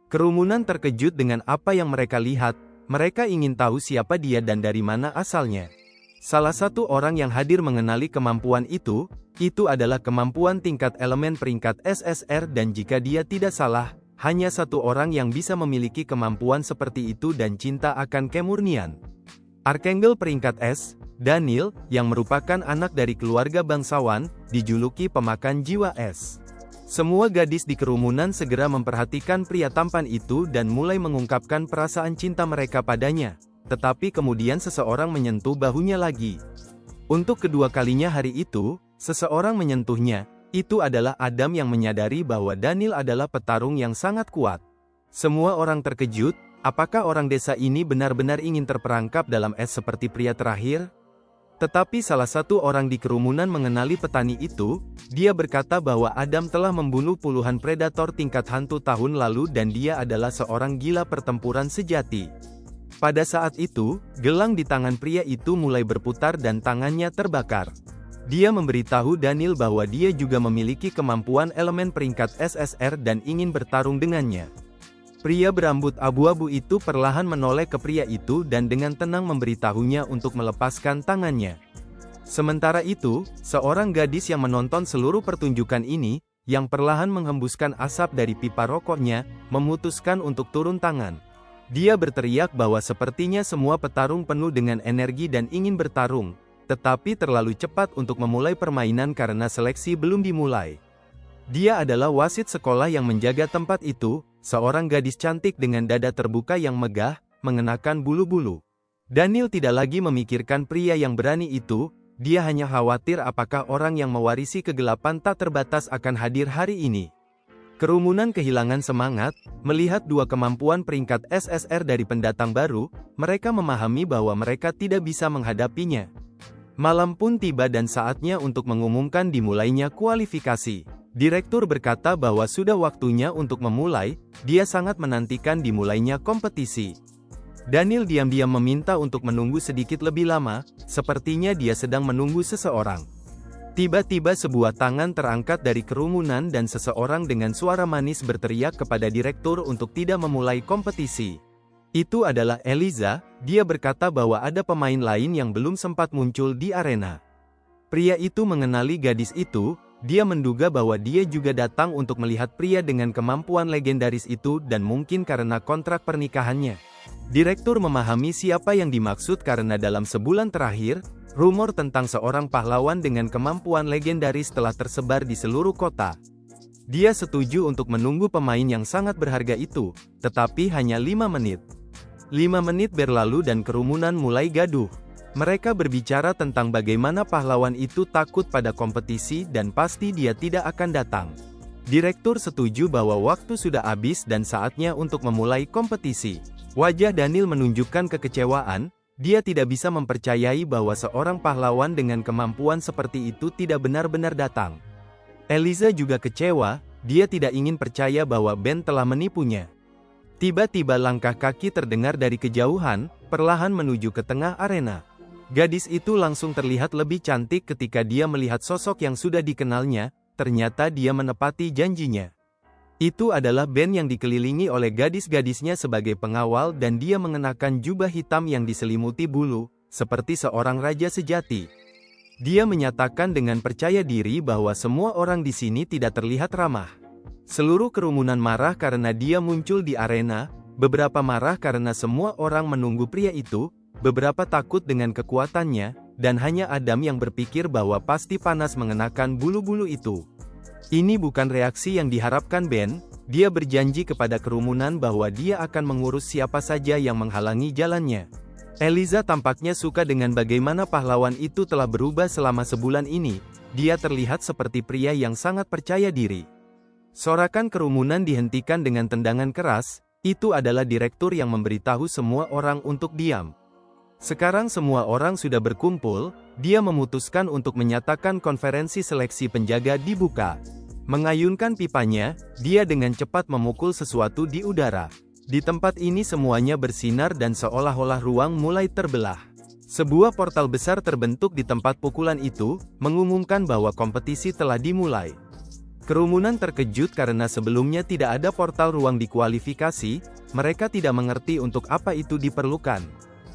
Kerumunan terkejut dengan apa yang mereka lihat, mereka ingin tahu siapa dia dan dari mana asalnya. Salah satu orang yang hadir mengenali kemampuan itu adalah kemampuan tingkat elemen peringkat SSR dan jika dia tidak salah, hanya satu orang yang bisa memiliki kemampuan seperti itu dan cinta akan kemurnian. Arkanggel peringkat S, Daniel, yang merupakan anak dari keluarga bangsawan, dijuluki pemakan jiwa es. Semua gadis di kerumunan segera memperhatikan pria tampan itu dan mulai mengungkapkan perasaan cinta mereka padanya. Tetapi kemudian seseorang menyentuh bahunya lagi. Untuk kedua kalinya hari itu, seseorang menyentuhnya. Itu adalah Adam yang menyadari bahwa Daniel adalah petarung yang sangat kuat. Semua orang terkejut, apakah orang desa ini benar-benar ingin terperangkap dalam es seperti pria terakhir? Tetapi salah satu orang di kerumunan mengenali petani itu, dia berkata bahwa Adam telah membunuh puluhan predator tingkat hantu tahun lalu dan dia adalah seorang gila pertempuran sejati. Pada saat itu, gelang di tangan pria itu mulai berputar dan tangannya terbakar. Dia memberitahu Daniel bahwa dia juga memiliki kemampuan elemen peringkat SSR dan ingin bertarung dengannya. Pria berambut abu-abu itu perlahan menoleh ke pria itu dan dengan tenang memberitahunya untuk melepaskan tangannya. Sementara itu, seorang gadis yang menonton seluruh pertunjukan ini, yang perlahan menghembuskan asap dari pipa rokoknya, memutuskan untuk turun tangan. Dia berteriak bahwa sepertinya semua petarung penuh dengan energi dan ingin bertarung, tetapi terlalu cepat untuk memulai permainan karena seleksi belum dimulai. Dia adalah wasit sekolah yang menjaga tempat itu, seorang gadis cantik dengan dada terbuka yang megah, mengenakan bulu-bulu. Daniel tidak lagi memikirkan pria yang berani itu, dia hanya khawatir apakah orang yang mewarisi kegelapan tak terbatas akan hadir hari ini. Kerumunan kehilangan semangat, melihat dua kemampuan peringkat SSR dari pendatang baru, mereka memahami bahwa mereka tidak bisa menghadapinya. Malam pun tiba dan saatnya untuk mengumumkan dimulainya kualifikasi. Direktur berkata bahwa sudah waktunya untuk memulai, dia sangat menantikan dimulainya kompetisi. Daniel diam-diam meminta untuk menunggu sedikit lebih lama, sepertinya dia sedang menunggu seseorang. Tiba-tiba sebuah tangan terangkat dari kerumunan dan seseorang dengan suara manis berteriak kepada direktur untuk tidak memulai kompetisi. Itu adalah Eliza, dia berkata bahwa ada pemain lain yang belum sempat muncul di arena. Pria itu mengenali gadis itu, dia menduga bahwa dia juga datang untuk melihat pria dengan kemampuan legendaris itu dan mungkin karena kontrak pernikahannya. Direktur memahami siapa yang dimaksud karena dalam sebulan terakhir, rumor tentang seorang pahlawan dengan kemampuan legendaris telah tersebar di seluruh kota. Dia setuju untuk menunggu pemain yang sangat berharga itu, tetapi hanya 5 menit. 5 menit berlalu dan kerumunan mulai gaduh. Mereka berbicara tentang bagaimana pahlawan itu takut pada kompetisi dan pasti dia tidak akan datang. Direktur setuju bahwa waktu sudah habis dan saatnya untuk memulai kompetisi. Wajah Daniel menunjukkan kekecewaan. Dia tidak bisa mempercayai bahwa seorang pahlawan dengan kemampuan seperti itu tidak benar-benar datang. Eliza juga kecewa, dia tidak ingin percaya bahwa Ben telah menipunya. Tiba-tiba langkah kaki terdengar dari kejauhan, perlahan menuju ke tengah arena. Gadis itu langsung terlihat lebih cantik ketika dia melihat sosok yang sudah dikenalnya, ternyata dia menepati janjinya. Itu adalah Ben yang dikelilingi oleh gadis-gadisnya sebagai pengawal dan dia mengenakan jubah hitam yang diselimuti bulu, seperti seorang raja sejati. Dia menyatakan dengan percaya diri bahwa semua orang di sini tidak terlihat ramah. Seluruh kerumunan marah karena dia muncul di arena, beberapa marah karena semua orang menunggu pria itu, beberapa takut dengan kekuatannya, dan hanya Adam yang berpikir bahwa pasti panas mengenakan bulu-bulu itu. Ini bukan reaksi yang diharapkan Ben, dia berjanji kepada kerumunan bahwa dia akan mengurus siapa saja yang menghalangi jalannya. Eliza tampaknya suka dengan bagaimana pahlawan itu telah berubah selama sebulan ini, dia terlihat seperti pria yang sangat percaya diri. Sorakan kerumunan dihentikan dengan tendangan keras, itu adalah direktur yang memberitahu semua orang untuk diam. Sekarang semua orang sudah berkumpul, dia memutuskan untuk menyatakan konferensi seleksi penjaga dibuka. Mengayunkan pipanya, dia dengan cepat memukul sesuatu di udara. Di tempat ini semuanya bersinar dan seolah-olah ruang mulai terbelah. Sebuah portal besar terbentuk di tempat pukulan itu, mengumumkan bahwa kompetisi telah dimulai. Kerumunan terkejut karena sebelumnya tidak ada portal ruang di kualifikasi, mereka tidak mengerti untuk apa itu diperlukan.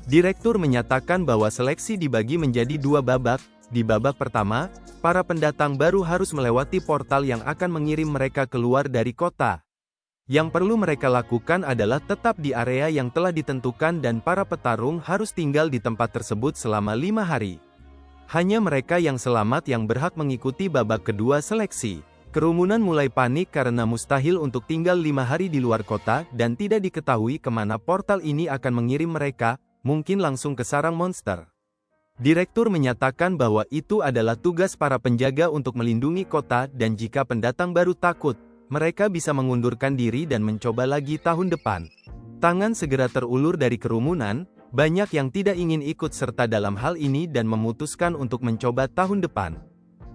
Direktur menyatakan bahwa seleksi dibagi menjadi 2 babak. Di babak pertama, para pendatang baru harus melewati portal yang akan mengirim mereka keluar dari kota. Yang perlu mereka lakukan adalah tetap di area yang telah ditentukan dan para petarung harus tinggal di tempat tersebut selama 5 hari. Hanya mereka yang selamat yang berhak mengikuti babak kedua seleksi. Kerumunan mulai panik karena mustahil untuk tinggal 5 hari di luar kota dan tidak diketahui kemana portal ini akan mengirim mereka, mungkin langsung ke sarang monster. Direktur menyatakan bahwa itu adalah tugas para penjaga untuk melindungi kota dan jika pendatang baru takut, mereka bisa mengundurkan diri dan mencoba lagi tahun depan. Tangan segera terulur dari kerumunan, banyak yang tidak ingin ikut serta dalam hal ini dan memutuskan untuk mencoba tahun depan.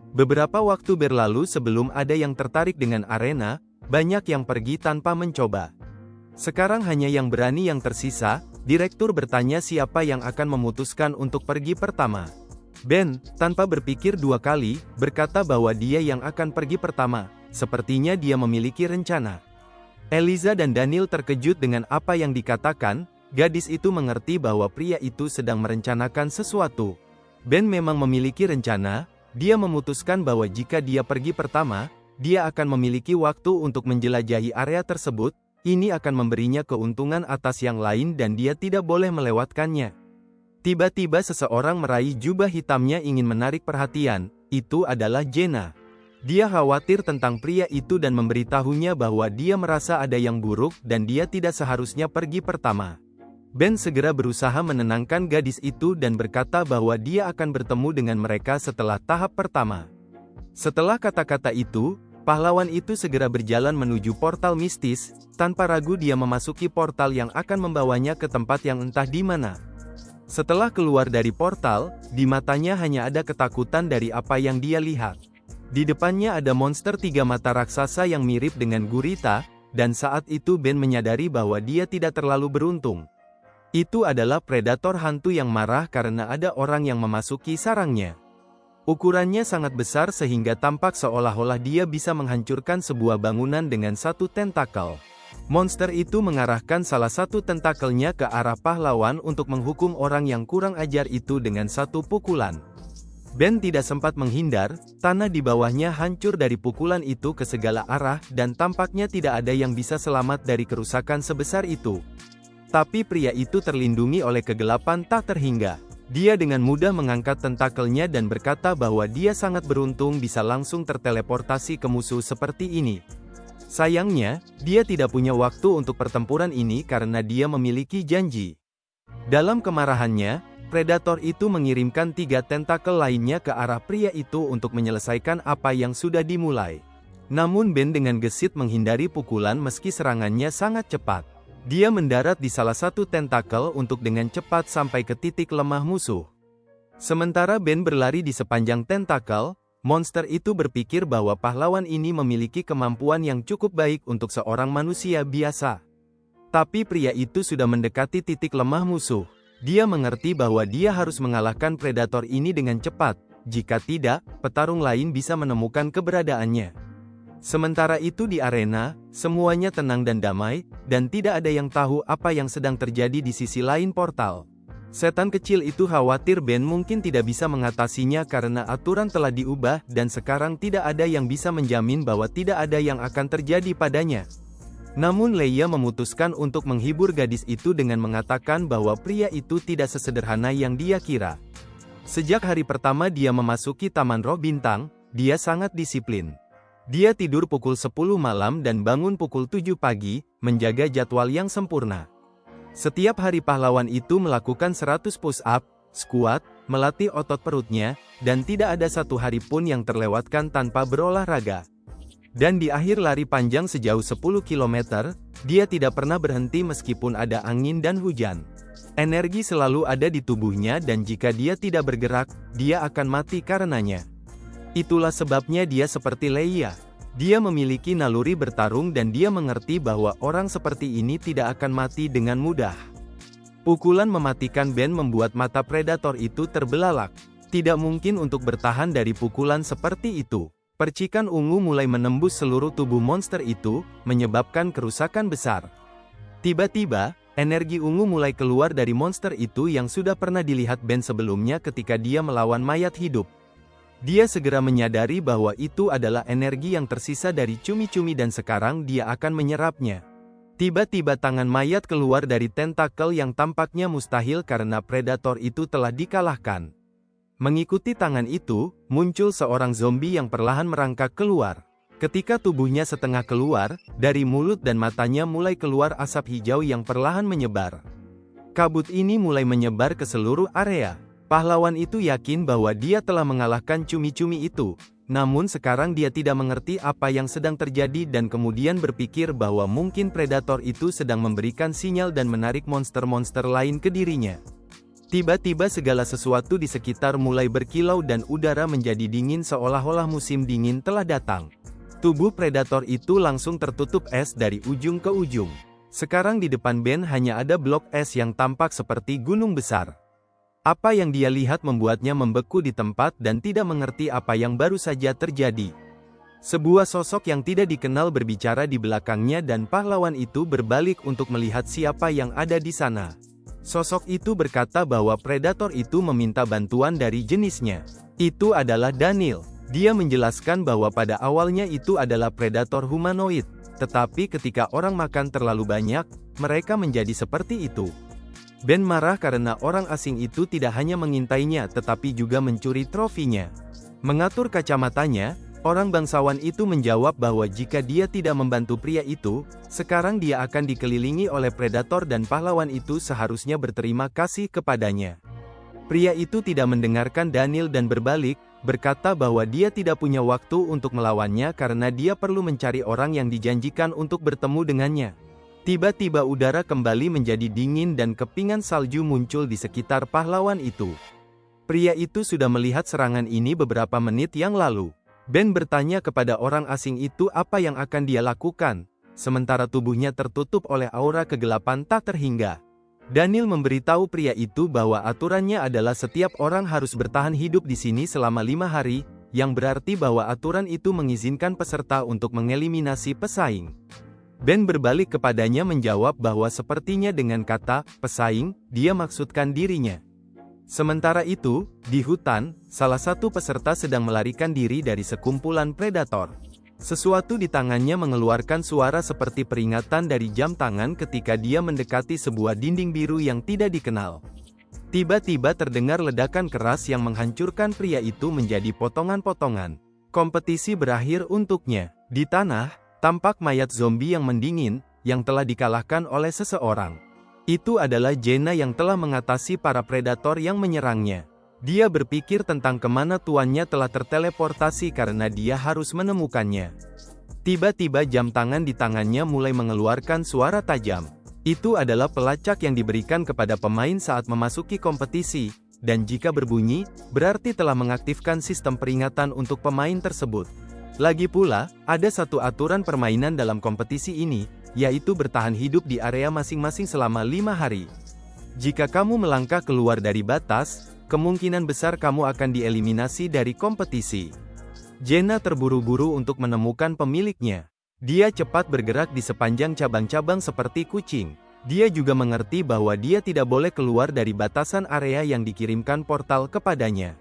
Beberapa waktu berlalu sebelum ada yang tertarik dengan arena, banyak yang pergi tanpa mencoba. Sekarang hanya yang berani yang tersisa. Direktur bertanya siapa yang akan memutuskan untuk pergi pertama. Ben, tanpa berpikir 2 kali, berkata bahwa dia yang akan pergi pertama. Sepertinya dia memiliki rencana. Eliza dan Daniel terkejut dengan apa yang dikatakan. Gadis itu mengerti bahwa pria itu sedang merencanakan sesuatu. Ben memang memiliki rencana. Dia memutuskan bahwa jika dia pergi pertama, dia akan memiliki waktu untuk menjelajahi area tersebut. Ini akan memberinya keuntungan atas yang lain dan dia tidak boleh melewatkannya. Tiba-tiba seseorang meraih jubah hitamnya ingin menarik perhatian. Itu adalah Jenna. Dia khawatir tentang pria itu dan memberitahunya bahwa dia merasa ada yang buruk dan dia tidak seharusnya pergi pertama. Ben segera berusaha menenangkan gadis itu dan berkata bahwa dia akan bertemu dengan mereka setelah tahap pertama. Setelah kata-kata itu, pahlawan itu segera berjalan menuju portal mistis. Tanpa ragu dia memasuki portal yang akan membawanya ke tempat yang entah di mana. Setelah keluar dari portal, di matanya hanya ada ketakutan dari apa yang dia lihat. Di depannya ada monster 3 mata raksasa yang mirip dengan gurita, dan saat itu Ben menyadari bahwa dia tidak terlalu beruntung. Itu adalah predator hantu yang marah karena ada orang yang memasuki sarangnya. Ukurannya sangat besar sehingga tampak seolah-olah dia bisa menghancurkan sebuah bangunan dengan satu tentakel. Monster itu mengarahkan salah satu tentakelnya ke arah pahlawan untuk menghukum orang yang kurang ajar itu dengan satu pukulan. Ben tidak sempat menghindar, tanah di bawahnya hancur dari pukulan itu ke segala arah dan tampaknya tidak ada yang bisa selamat dari kerusakan sebesar itu. Tapi pria itu terlindungi oleh kegelapan tak terhingga. Dia dengan mudah mengangkat tentakelnya dan berkata bahwa dia sangat beruntung bisa langsung terteleportasi ke musuh seperti ini. Sayangnya, dia tidak punya waktu untuk pertempuran ini karena dia memiliki janji. Dalam kemarahannya, predator itu mengirimkan 3 tentakel lainnya ke arah pria itu untuk menyelesaikan apa yang sudah dimulai. Namun Ben dengan gesit menghindari pukulan meski serangannya sangat cepat. Dia mendarat di salah satu tentakel untuk dengan cepat sampai ke titik lemah musuh. Sementara Ben berlari di sepanjang tentakel, monster itu berpikir bahwa pahlawan ini memiliki kemampuan yang cukup baik untuk seorang manusia biasa. Tapi pria itu sudah mendekati titik lemah musuh. Dia mengerti bahwa dia harus mengalahkan predator ini dengan cepat, jika tidak, petarung lain bisa menemukan keberadaannya. Sementara itu di arena, semuanya tenang dan damai, dan tidak ada yang tahu apa yang sedang terjadi di sisi lain portal. Setan kecil itu khawatir Ben mungkin tidak bisa mengatasinya karena aturan telah diubah dan sekarang tidak ada yang bisa menjamin bahwa tidak ada yang akan terjadi padanya. Namun Leia memutuskan untuk menghibur gadis itu dengan mengatakan bahwa pria itu tidak sesederhana yang dia kira. Sejak hari pertama dia memasuki Taman Roh Bintang, dia sangat disiplin. Dia tidur pukul 10 malam dan bangun pukul 7 pagi, menjaga jadwal yang sempurna. Setiap hari pahlawan itu melakukan 100 push-up, squat, melatih otot perutnya, dan tidak ada satu hari pun yang terlewatkan tanpa berolahraga. Dan di akhir lari panjang sejauh 10 km, dia tidak pernah berhenti meskipun ada angin dan hujan. Energi selalu ada di tubuhnya dan jika dia tidak bergerak, dia akan mati karenanya. Itulah sebabnya dia seperti Leia. Dia memiliki naluri bertarung dan dia mengerti bahwa orang seperti ini tidak akan mati dengan mudah. Pukulan mematikan Ben membuat mata predator itu terbelalak. Tidak mungkin untuk bertahan dari pukulan seperti itu. Percikan ungu mulai menembus seluruh tubuh monster itu, menyebabkan kerusakan besar. Tiba-tiba, energi ungu mulai keluar dari monster itu yang sudah pernah dilihat Ben sebelumnya ketika dia melawan mayat hidup. Dia segera menyadari bahwa itu adalah energi yang tersisa dari cumi-cumi dan sekarang dia akan menyerapnya. Tiba-tiba tangan mayat keluar dari tentakel yang tampaknya mustahil karena predator itu telah dikalahkan. Mengikuti tangan itu, muncul seorang zombie yang perlahan merangkak keluar. Ketika tubuhnya setengah keluar, dari mulut dan matanya mulai keluar asap hijau yang perlahan menyebar. Kabut ini mulai menyebar ke seluruh area. Pahlawan itu yakin bahwa dia telah mengalahkan cumi-cumi itu, namun sekarang dia tidak mengerti apa yang sedang terjadi dan kemudian berpikir bahwa mungkin predator itu sedang memberikan sinyal dan menarik monster-monster lain ke dirinya. Tiba-tiba segala sesuatu di sekitar mulai berkilau dan udara menjadi dingin seolah-olah musim dingin telah datang. Tubuh predator itu langsung tertutup es dari ujung ke ujung. Sekarang di depan Ben hanya ada blok es yang tampak seperti gunung besar. Apa yang dia lihat membuatnya membeku di tempat dan tidak mengerti apa yang baru saja terjadi. Sebuah sosok yang tidak dikenal berbicara di belakangnya dan pahlawan itu berbalik untuk melihat siapa yang ada di sana. Sosok itu berkata bahwa predator itu meminta bantuan dari jenisnya. Itu adalah Daniel. Dia menjelaskan bahwa pada awalnya itu adalah predator humanoid, tetapi ketika orang makan terlalu banyak, mereka menjadi seperti itu. Ben marah karena orang asing itu tidak hanya mengintainya tetapi juga mencuri trofinya. Mengatur kacamatanya, orang bangsawan itu menjawab bahwa jika dia tidak membantu pria itu, sekarang dia akan dikelilingi oleh predator dan pahlawan itu seharusnya berterima kasih kepadanya. Pria itu tidak mendengarkan Daniel dan berbalik, berkata bahwa dia tidak punya waktu untuk melawannya karena dia perlu mencari orang yang dijanjikan untuk bertemu dengannya. Tiba-tiba udara kembali menjadi dingin dan kepingan salju muncul di sekitar pahlawan itu. Pria itu sudah melihat serangan ini beberapa menit yang lalu. Ben bertanya kepada orang asing itu apa yang akan dia lakukan, sementara tubuhnya tertutup oleh aura kegelapan tak terhingga. Daniel memberitahu pria itu bahwa aturannya adalah setiap orang harus bertahan hidup di sini selama 5 hari, yang berarti bahwa aturan itu mengizinkan peserta untuk mengeliminasi pesaing. Ben berbalik kepadanya menjawab bahwa sepertinya dengan kata pesaing, dia maksudkan dirinya. Sementara itu, di hutan, salah satu peserta sedang melarikan diri dari sekumpulan predator. Sesuatu di tangannya mengeluarkan suara seperti peringatan dari jam tangan ketika dia mendekati sebuah dinding biru yang tidak dikenal. Tiba-tiba terdengar ledakan keras yang menghancurkan pria itu menjadi potongan-potongan. Kompetisi berakhir untuknya. Di tanah, tampak mayat zombie yang mendingin, yang telah dikalahkan oleh seseorang. Itu adalah Jenna yang telah mengatasi para predator yang menyerangnya. Dia berpikir tentang kemana tuannya telah terteleportasi karena dia harus menemukannya. Tiba-tiba jam tangan di tangannya mulai mengeluarkan suara tajam. Itu adalah pelacak yang diberikan kepada pemain saat memasuki kompetisi, dan jika berbunyi, berarti telah mengaktifkan sistem peringatan untuk pemain tersebut. Lagi pula, ada satu aturan permainan dalam kompetisi ini, yaitu bertahan hidup di area masing-masing selama 5 hari. Jika kamu melangkah keluar dari batas, kemungkinan besar kamu akan dieliminasi dari kompetisi. Jenna terburu-buru untuk menemukan pemiliknya. Dia cepat bergerak di sepanjang cabang-cabang seperti kucing. Dia juga mengerti bahwa dia tidak boleh keluar dari batasan area yang dikirimkan portal kepadanya.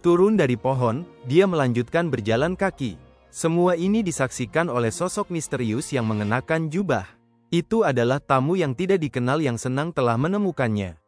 Turun dari pohon, dia melanjutkan berjalan kaki. Semua ini disaksikan oleh sosok misterius yang mengenakan jubah. Itu adalah tamu yang tidak dikenal yang senang telah menemukannya.